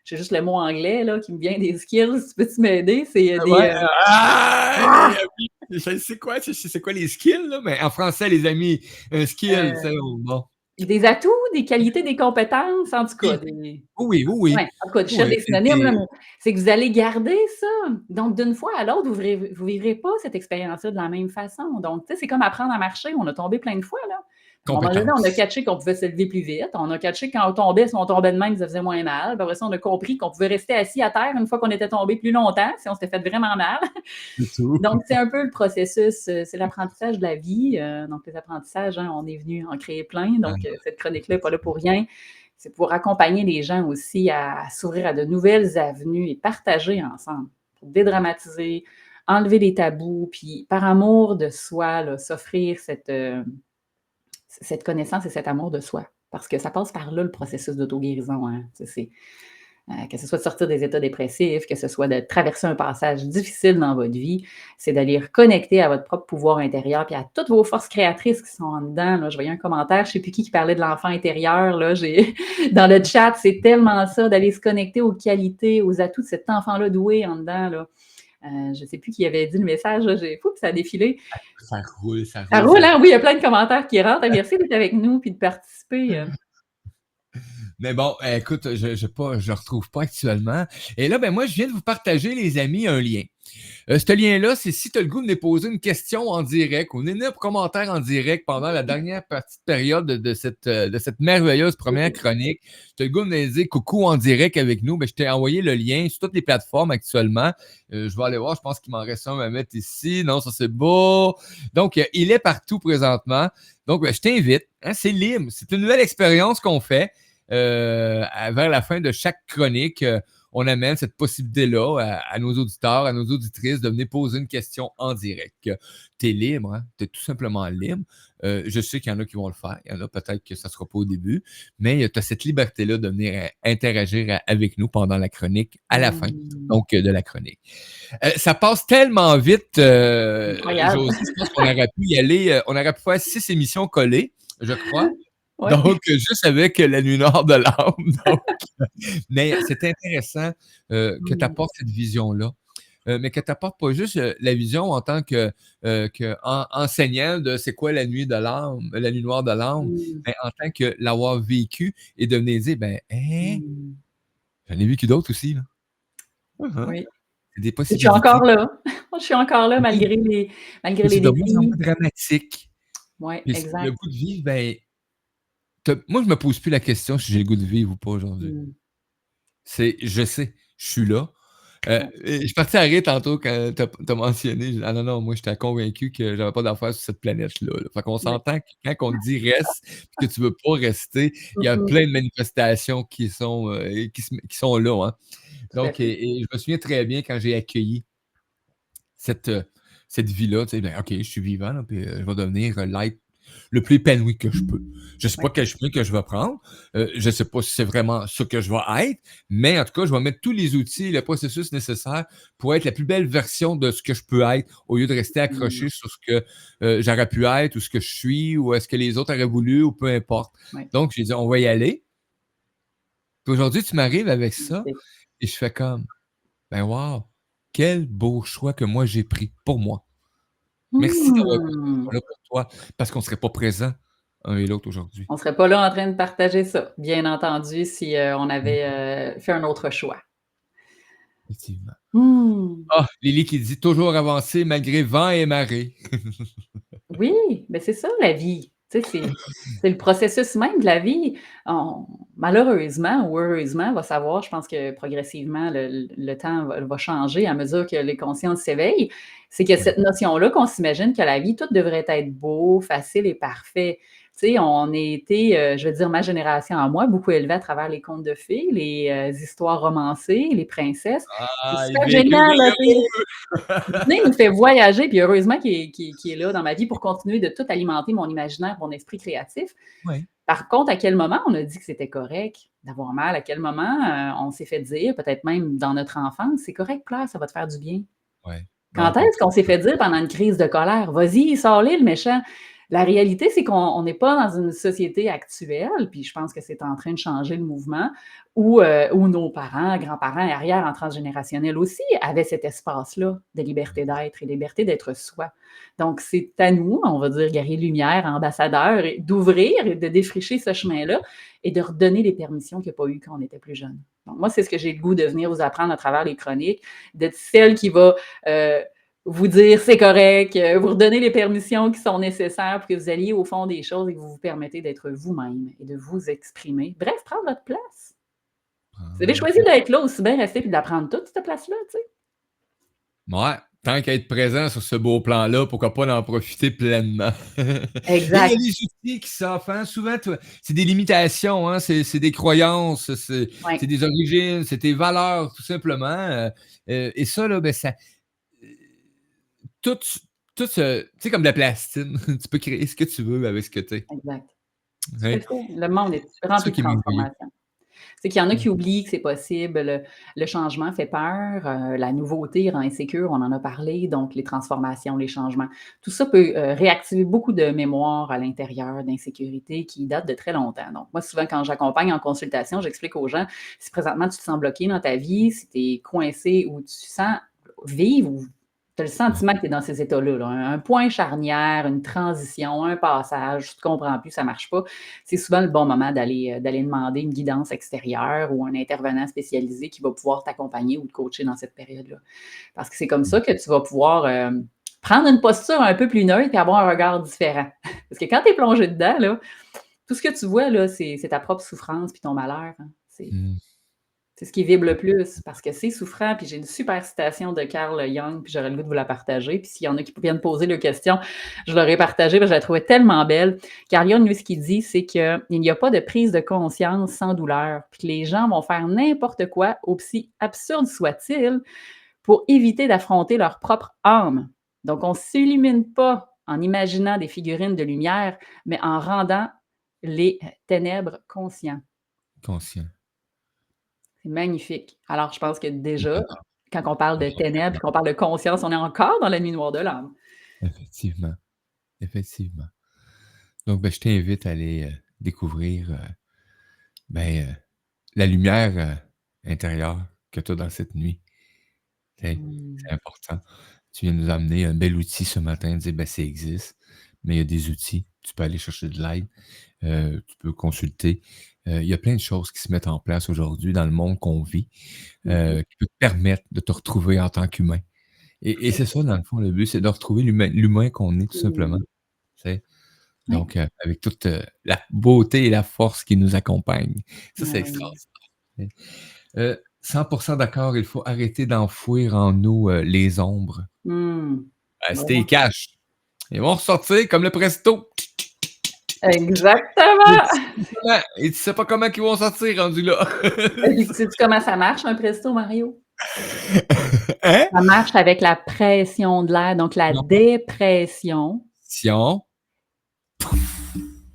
j'ai juste le mot anglais, là, qui me vient des skills. Peux-tu m'aider? C'est, Ouais, des, ah! Oui, je sais quoi, c'est quoi les skills, là, mais en français, les amis, un skill, tu sais, bon. des atouts, des qualités, des compétences, en tout cas, Oui, des... oui, oui, oui. Ouais, en tout cas, je cherche Oui, des synonymes, là, mais c'est que vous allez garder ça. Donc, d'une fois à l'autre, vous vivrez pas cette expérience-là de la même façon. Donc, tu sais, c'est comme apprendre à marcher. On a tombé plein de fois, là. À un moment donné, on a compétence. catché qu'on pouvait se lever plus vite. On a catché quand on tombait, si on tombait de même, ça faisait moins mal. Puis après ça, on a compris qu'on pouvait rester assis à terre une fois qu'on était tombé plus longtemps, si on s'était fait vraiment mal. C'est tout. Donc, c'est un peu le processus, c'est l'apprentissage de la vie. Donc, les apprentissages, hein, on est venu en créer plein. Ah, Donc, cette chronique-là n'est pas là pour rien. C'est pour accompagner les gens aussi à s'ouvrir à de nouvelles avenues et partager ensemble, pour dédramatiser, enlever les tabous, puis par amour de soi, là, s'offrir cette connaissance et cet amour de soi. Parce que ça passe par là, le processus d'auto-guérison, hein. Tu sais, que ce soit de sortir des états dépressifs, que ce soit de traverser un passage difficile dans votre vie, c'est d'aller reconnecter à votre propre pouvoir intérieur puis à toutes vos forces créatrices qui sont en dedans, là. Je voyais un commentaire, je ne sais plus qui parlait de l'enfant intérieur, là, dans le chat, c'est tellement ça, d'aller se connecter aux qualités, aux atouts de cet enfant-là doué en dedans, là. Je ne sais plus qui avait dit le message, là, ça a défilé. Ça roule, ça Ça roule, roule, ça hein? Oui, il y a plein de commentaires qui rentrent. Merci d'être avec nous puis de participer. Mais bon, écoute, je retrouve pas actuellement. Et là, ben moi, je viens de vous partager, les amis, un lien. Ce lien-là, c'est si tu as le goût de me poser une question en direct ou un commentaire en direct pendant la dernière petite période de cette merveilleuse première chronique, tu as le goût de me dire coucou en direct avec nous, ben, je t'ai envoyé le lien sur toutes les plateformes actuellement. Je vais aller voir, je pense qu'il m'en reste un à mettre ici. Non, ça c'est beau. Donc, il est partout présentement. Donc, ben, je t'invite. Hein, c'est libre. C'est une nouvelle expérience qu'on fait. Vers la fin de chaque chronique, on amène cette possibilité-là à nos auditeurs, à nos auditrices de venir poser une question en direct. Tu es libre, hein? Tu es tout simplement libre. Je sais qu'il y en a qui vont le faire. Il y en a peut-être que ça ne sera pas au début, mais tu as cette liberté-là de venir interagir avec nous pendant la chronique, à la fin donc de la chronique. Ça passe tellement vite, Incroyable. Josée, je pense qu'on aurait pu y aller, on aurait pu faire 6 émissions collées, je crois. Ouais. Donc, juste avec la nuit noire de l'âme. Mais c'est intéressant que tu apportes cette vision-là. Mais que tu n'apportes pas juste la vision en tant qu'enseignant de c'est quoi la nuit de l'âme, la nuit noire de l'âme, mais en tant que l'avoir vécu et de venir dire, ben, hein, j'en ai vécu d'autres aussi. Là. Oui. C'est des Je suis possibilités. encore là. Je suis encore là Oui. malgré C'est les de moins en moins défis. dramatique. Oui, Puis le exact. goût de vivre, ben, moi, je me pose plus la question si j'ai le goût de vivre ou pas aujourd'hui. Je sais, je suis là. Je suis parti à rire tantôt quand tu as mentionné. Ah non, non, moi, j'étais convaincu que j'avais pas d'affaires sur cette planète-là. Là. Fait qu'on Oui. s'entend que quand on te dit reste et que tu veux pas rester, il y a plein de manifestations qui sont là. Hein. Tout à Donc, fait. et je me souviens très bien quand j'ai accueilli cette vie-là, tu sais, ben, OK, je suis vivant, là, puis je vais devenir l'être le plus épanoui que je peux. Je ne sais pas quel chemin que je vais prendre. Je ne sais pas si c'est vraiment ce que je vais être, mais en tout cas, je vais mettre tous les outils, le processus nécessaire pour être la plus belle version de ce que je peux être, au lieu de rester accroché sur ce que j'aurais pu être ou ce que je suis ou est-ce que les autres auraient voulu ou peu importe. Oui. Donc, j'ai dit, on va y aller. Puis aujourd'hui, tu m'arrives avec ça Magnifique. et je fais comme, ben wow, quel beau choix que moi j'ai pris pour moi. Merci d'avoir pris ce Mmh. choix-là pour toi, parce qu'on ne serait pas présents un et l'autre aujourd'hui. On ne serait pas là en train de partager ça, bien entendu, si on avait fait un autre choix. Effectivement. Mmh. Ah, Lily qui dit toujours avancer malgré vent et marée. Oui, mais c'est ça la vie. Tu sais, c'est le processus même de la vie. Malheureusement ou heureusement, on va savoir, je pense que progressivement, le temps va changer à mesure que les consciences s'éveillent. C'est que Oui. cette notion-là qu'on s'imagine que la vie, tout devrait être beau, facile et parfait. Tu sais, on a été, je veux dire, ma génération à moi, beaucoup élevée à travers les contes de fées, les histoires romancées, les princesses. C'est Ah, il super véhicule génial, là, tu sais. heureux! Disney nous fait voyager, puis heureusement qu'il est là dans ma vie pour continuer de tout alimenter mon imaginaire, mon esprit créatif. Oui. Par contre, à quel moment on a dit que c'était correct d'avoir mal? À quel moment on s'est fait dire, peut-être même dans notre enfance, c'est correct, pleurer, ça va te faire du bien. Ouais. Quand Bon, est-ce qu'on s'est fait dire pendant une crise de colère, vas-y, sors-les le méchant? La réalité, c'est qu'on n'est pas dans une société actuelle, puis je pense que c'est en train de changer le mouvement, où nos parents, grands-parents et arrière en transgénérationnel aussi avaient cet espace-là de liberté d'être et liberté d'être soi. Donc, c'est à nous, on va dire, guerriers lumière, ambassadeurs, d'ouvrir et de défricher ce chemin-là et de redonner les permissions qu'il n'y a pas eu quand on était plus jeune. Donc, moi, c'est ce que j'ai le goût de venir vous apprendre à travers les chroniques, d'être celle qui va vous dire c'est correct, vous redonner les permissions qui sont nécessaires pour que vous alliez au fond des choses et que vous vous permettez d'être vous-même et de vous exprimer. Bref, prendre votre place. Vous avez choisi d'être là, aussi bien rester et d'apprendre toute cette place-là, tu sais. Ouais. Tant qu'à être présent sur ce beau plan-là, pourquoi pas en profiter pleinement? Il y a Exact. les outils qui s'offrent. Hein? Souvent, c'est des limitations, hein? C'est des croyances, Ouais. c'est des origines, c'est tes valeurs, tout simplement. Et ça, là, ben, ça. Tout, tu sais, comme de la plastine. Tu peux créer ce que tu veux avec ce que tu es. Exact. Tout à Ouais. fait. Le monde est C'est ça rempli de qui est merveilleux. transformations. C'est qu'il y en a qui oublient que c'est possible. Le changement fait peur, la nouveauté rend insécure, on en a parlé, donc les transformations, les changements. Tout ça peut réactiver beaucoup de mémoires à l'intérieur, d'insécurité qui datent de très longtemps. Donc, moi, souvent, quand j'accompagne en consultation, j'explique aux gens si présentement tu te sens bloqué dans ta vie, si tu es coincé ou tu sens vivre ou tu as le sentiment que tu es dans ces états-là, là, un point charnière, une transition, un passage, tu ne te comprends plus, ça ne marche pas. C'est souvent le bon moment d'aller demander une guidance extérieure ou un intervenant spécialisé qui va pouvoir t'accompagner ou te coacher dans cette période-là. Parce que c'est comme ça que tu vas pouvoir prendre une posture un peu plus neutre et avoir un regard différent. Parce que quand tu es plongé dedans, là, tout ce que tu vois, là, c'est ta propre souffrance puis ton malheur. Hein. Mm. C'est ce qui vibre le plus parce que c'est souffrant. Puis j'ai une super citation de Carl Jung, puis j'aurais le goût de vous la partager. Puis s'il y en a qui viennent poser leurs questions, je l'aurais partagée parce que je la trouvais tellement belle. Carl Jung, lui, ce qu'il dit, c'est qu'il n'y a pas de prise de conscience sans douleur. Puis que les gens vont faire n'importe quoi, aussi absurde soit-il, pour éviter d'affronter leur propre âme. Donc, on ne s'illumine pas en imaginant des figurines de lumière, mais en rendant les ténèbres conscients. Conscient. C'est magnifique. Alors, je pense que déjà, quand on parle de ténèbres, qu'on parle de conscience, on est encore dans la nuit noire de l'âme. Effectivement. Effectivement. Donc, je t'invite à aller découvrir la lumière intérieure que tu as dans cette nuit. C'est important. Tu viens nous amener un bel outil ce matin, dire ça existe, mais il y a des outils. Tu peux aller chercher de l'aide, tu peux consulter. Il y a plein de choses qui se mettent en place aujourd'hui dans le monde qu'on vit qui peut te permettre de te retrouver en tant qu'humain. Et c'est ça, dans le fond, le but, c'est de retrouver l'humain qu'on est, tout simplement. Donc, avec toute la beauté et la force qui nous accompagnent. Ça, c'est extraordinaire. 100% d'accord, il faut arrêter d'enfouir en nous les ombres. Si t'es caches, ils vont ressortir comme le presto. Exactement! Et tu sais pas comment ils vont sortir rendus là. Sais-tu comment ça marche, un presto, Mario? Hein? Ça marche avec la pression de l'air, donc la dépression.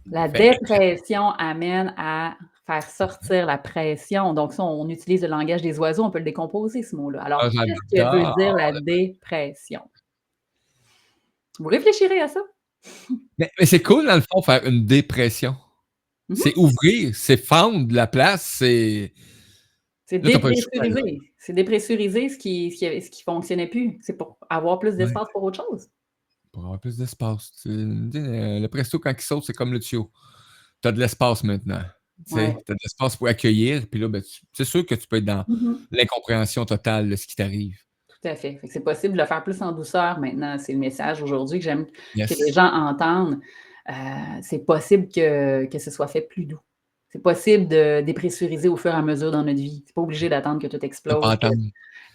La dépression amène à faire sortir la pression. Donc ça, on utilise le langage des oiseaux, on peut le décomposer, ce mot-là. Alors, qu'est-ce que veut dire la dépression? Vous réfléchirez à ça? Mais c'est cool, dans le fond, faire une dépression. C'est ouvrir, c'est fendre la place, c'est dépressuriser. C'est dépressuriser ce qui fonctionnait plus. C'est pour avoir plus d'espace pour autre chose. Pour avoir plus d'espace. Le presto, quand il saute, c'est comme le tuyau. Tu as de l'espace maintenant. Tu as de l'espace pour accueillir, puis là, c'est sûr que tu peux être dans l'incompréhension totale de ce qui t'arrive. Tout à fait. C'est possible de le faire plus en douceur maintenant. C'est le message aujourd'hui que j'aime que les gens entendent. C'est possible que ce soit fait plus doux. C'est possible de dépressuriser au fur et à mesure dans notre vie. C'est pas obligé d'attendre que tout explose,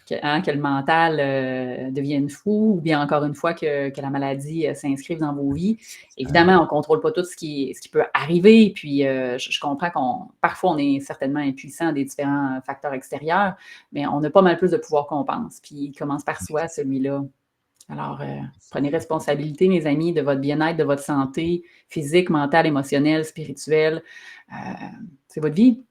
que le mental devienne fou, ou bien encore une fois que la maladie s'inscrive dans vos vies. Évidemment, on ne contrôle pas tout ce qui peut arriver, puis je comprends parfois on est certainement impuissant des différents facteurs extérieurs, mais on a pas mal plus de pouvoir qu'on pense, puis il commence par soi, celui-là. Alors, prenez responsabilité, mes amis, de votre bien-être, de votre santé physique, mentale, émotionnelle, spirituelle. C'est votre vie.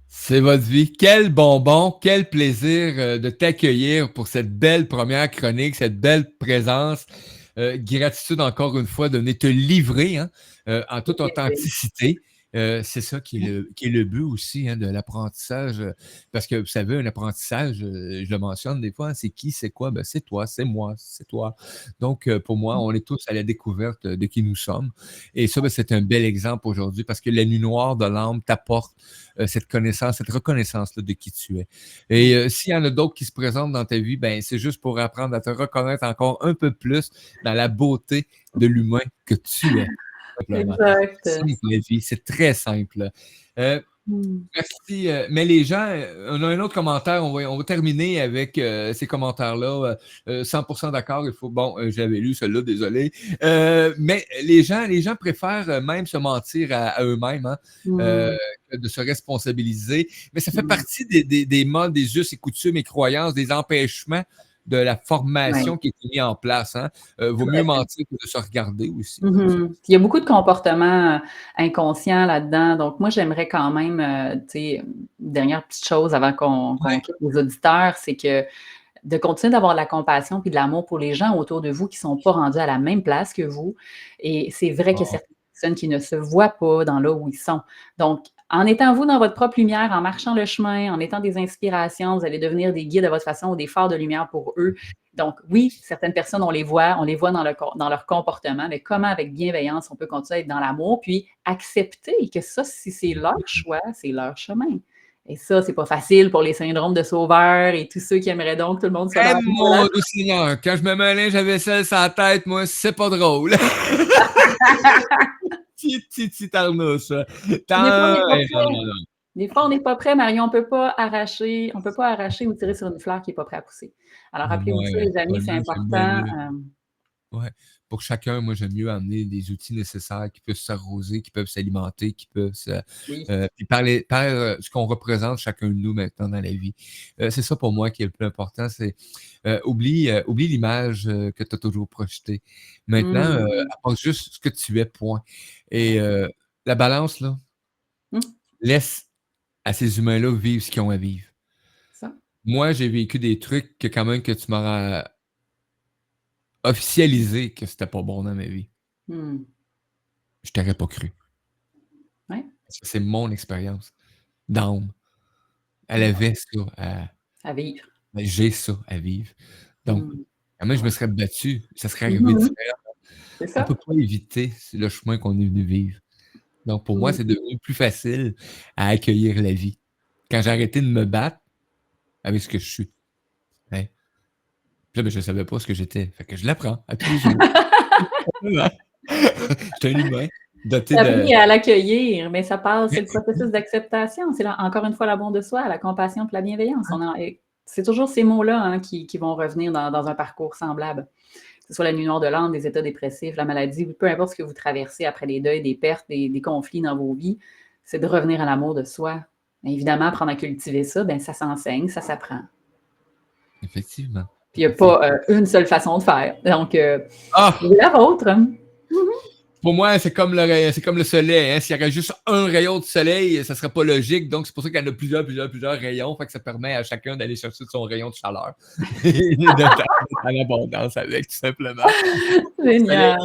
C'est votre vie. Quel bonbon, quel plaisir de t'accueillir pour cette belle première chronique, cette belle présence. Gratitude encore une fois de venir te livrer en toute authenticité. C'est ça qui est le but aussi de l'apprentissage. Parce que vous savez, un apprentissage, je le mentionne des fois, c'est qui, c'est quoi? C'est toi, c'est moi, c'est toi. Donc, pour moi, on est tous à la découverte de qui nous sommes. Et ça, c'est un bel exemple aujourd'hui parce que la nuit noire de l'âme t'apporte cette connaissance, cette reconnaissance-là de qui tu es. Et s'il y en a d'autres qui se présentent dans ta vie, c'est juste pour apprendre à te reconnaître encore un peu plus dans la beauté de l'humain que tu es. Exact. C'est très simple. Merci. Mais les gens, on a un autre commentaire. On va terminer avec ces commentaires-là. 100% d'accord. J'avais lu celui-là, désolé. Mais les gens préfèrent même se mentir à eux-mêmes, de se responsabiliser. Mais ça fait partie des modes, des us et coutumes et croyances, des empêchements de la Ouais. formation qui est mise en place. Hein? Vaut Tout mieux à fait. mentir que de se regarder aussi. Donc, Mhm. Il y a beaucoup de comportements inconscients là-dedans. Donc, moi, j'aimerais quand même, tu sais, une dernière petite chose avant qu'on ouais. quitte les auditeurs, c'est que de continuer d'avoir de la compassion puis de l'amour pour les gens autour de vous qui ne sont pas rendus à la même place que vous. Et c'est vrai qu'il y a Ah, certaines personnes qui ne se voient pas dans là où ils sont. Donc, en étant vous dans votre propre lumière, en marchant le chemin, en étant des inspirations, vous allez devenir des guides à votre façon ou des phares de lumière pour eux. Donc, oui, certaines personnes, on les voit dans leur comportement, mais comment, avec bienveillance, on peut continuer à être dans l'amour, puis accepter que ça, si c'est leur choix, c'est leur chemin. Et ça, c'est pas facile pour les syndromes de sauveur et tous ceux qui aimeraient donc que tout le monde soit dans l'amour. mon Dieu Seigneur, quand je me mets un linge à vaisselle sur la tête, moi, c'est pas drôle. Petit tarnouche. Des fois, on n'est pas Non, prêt. non, non. Des fois, on n'est pas prêt, Marion. On peut pas arracher ou tirer sur une fleur qui n'est pas prête à pousser. Alors, rappelez-vous ça, Ouais, les amis, c'est actuellement, j'aime bien important. mieux. Ouais. Pour chacun, moi, j'aime mieux amener des outils nécessaires qui peuvent s'arroser, qui peuvent s'alimenter, qui peuvent se. Oui. Puis par ce qu'on représente chacun de nous maintenant dans la vie. C'est ça pour moi qui est le plus important. C'est oublie l'image que tu as toujours projetée. Maintenant, Mm. apporte juste ce que tu es, point. Et la balance, là, Mm. laisse à ces humains-là vivre ce qu'ils ont à vivre. Ça. Moi, j'ai vécu des trucs que quand même que tu m'auras officialisé que c'était pas bon dans ma vie. Mm. Je t'aurais pas cru. Ouais. Parce que c'est mon expérience d'âme. Elle avait ça. À vivre. J'ai ça à vivre. Donc, Mm. moi, je me serais battu. Ça serait arrivé Mhm. différent. C'est On ça. peut pas éviter le chemin qu'on est venu vivre. Donc, pour moi, Mm. c'est devenu plus facile à accueillir la vie. Quand j'ai arrêté de me battre avec ce que je suis. Hein. Puis là, ben, je savais pas ce que j'étais. Fait que je l'apprends à tous les jours. J'étais un humain doté T'as de. appris à l'accueillir, mais ça passe, c'est le processus d'acceptation. C'est encore une fois l'amour de soi, la compassion et la bienveillance. C'est toujours ces mots-là hein, qui vont revenir dans un parcours semblable. Que ce soit la nuit noire de l'âme, des états dépressifs, la maladie, peu importe ce que vous traversez après des deuils, des pertes, des conflits dans vos vies, c'est de revenir à l'amour de soi. Mais évidemment, apprendre à cultiver ça, ben, ça s'enseigne, ça s'apprend. Effectivement. Puis il n'y a pas une seule façon de faire. Donc, Ah! trouvez la vôtre. Pour moi, c'est comme le soleil. Hein. S'il y avait juste un rayon de soleil, ça serait pas logique. Donc, c'est pour ça qu'il y en a plusieurs rayons. Fait que ça permet à chacun d'aller chercher son rayon de chaleur. Et d'être en abondance avec, tout simplement. Génial.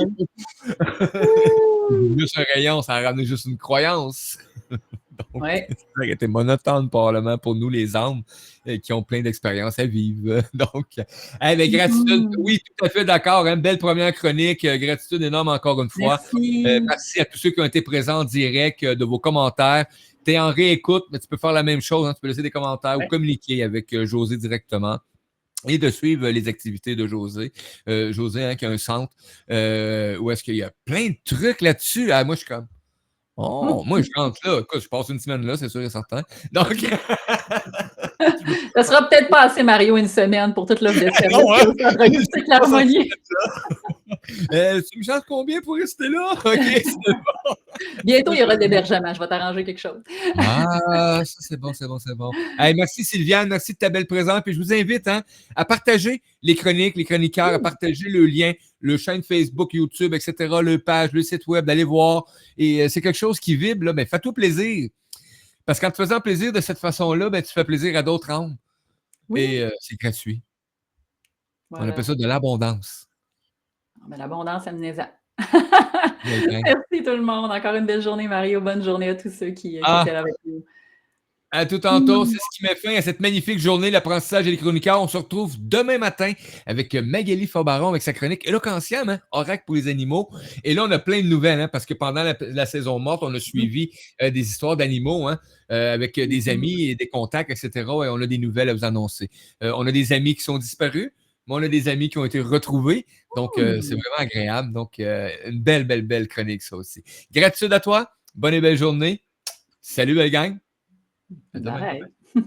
Juste un rayon, ça a ramené juste une croyance. Donc, Ouais. ça aurait été monotone probablement pour nous, les âmes, qui ont plein d'expériences à vivre. Donc, mais gratitude, oui, tout à fait d'accord. Hein, belle première chronique. Gratitude énorme encore une fois. Merci. Merci à tous ceux qui ont été présents en direct, de vos commentaires. Tu es en réécoute, mais tu peux faire la même chose. Hein, tu peux laisser des commentaires ou communiquer avec José directement. Et de suivre les activités de José. José, hein, qui a un centre où est-ce qu'il y a plein de trucs là-dessus. Ah, moi, je suis comme. Oh, moi, je rentre là. Écoute, je passe une semaine là, c'est sûr et certain. Donc. Ça sera peut-être pas assez, Mario, une semaine pour toute l'offre de service. Non, hein? C'est l'harmonie. Tu me charges combien pour rester là? OK, c'est bon. Bientôt, il y aura de l'hébergement. Je vais t'arranger quelque chose. Ah, ça, c'est bon, c'est bon, c'est bon. Hey, merci, Sylviane. Merci de ta belle présence. Puis je vous invite hein, à partager les chroniques, les chroniqueurs, à partager le lien, le chaîne Facebook, YouTube, etc., le page, le site web, d'aller voir. Et c'est quelque chose qui vibre, là. Mais fais-toi plaisir. Parce qu'en te faisant plaisir de cette façon-là, ben, tu fais plaisir à d'autres âmes. Oui. Et c'est gratuit. Voilà. On appelle ça de l'abondance. Mais l'abondance amenez-en. Bien. Merci tout le monde. Encore une belle journée, Mario. Bonne journée à tous ceux qui étaient là avec nous. À tout tantôt, c'est ce qui met fin à cette magnifique journée, l'apprentissage et les chroniqueurs. On se retrouve demain matin avec Magali Faubaron avec sa chronique Eloquentiam, hein, oracle pour les animaux. Et là, on a plein de nouvelles, hein, parce que pendant la saison morte, on a suivi des histoires d'animaux, hein, avec des amis et des contacts, etc. Et on a des nouvelles à vous annoncer. On a des amis qui sont disparus, mais on a des amis qui ont été retrouvés. Donc, c'est vraiment agréable. Donc, une belle chronique, ça aussi. Gratitude à toi. Bonne et belle journée. Salut, belle gang. À demain. Bye.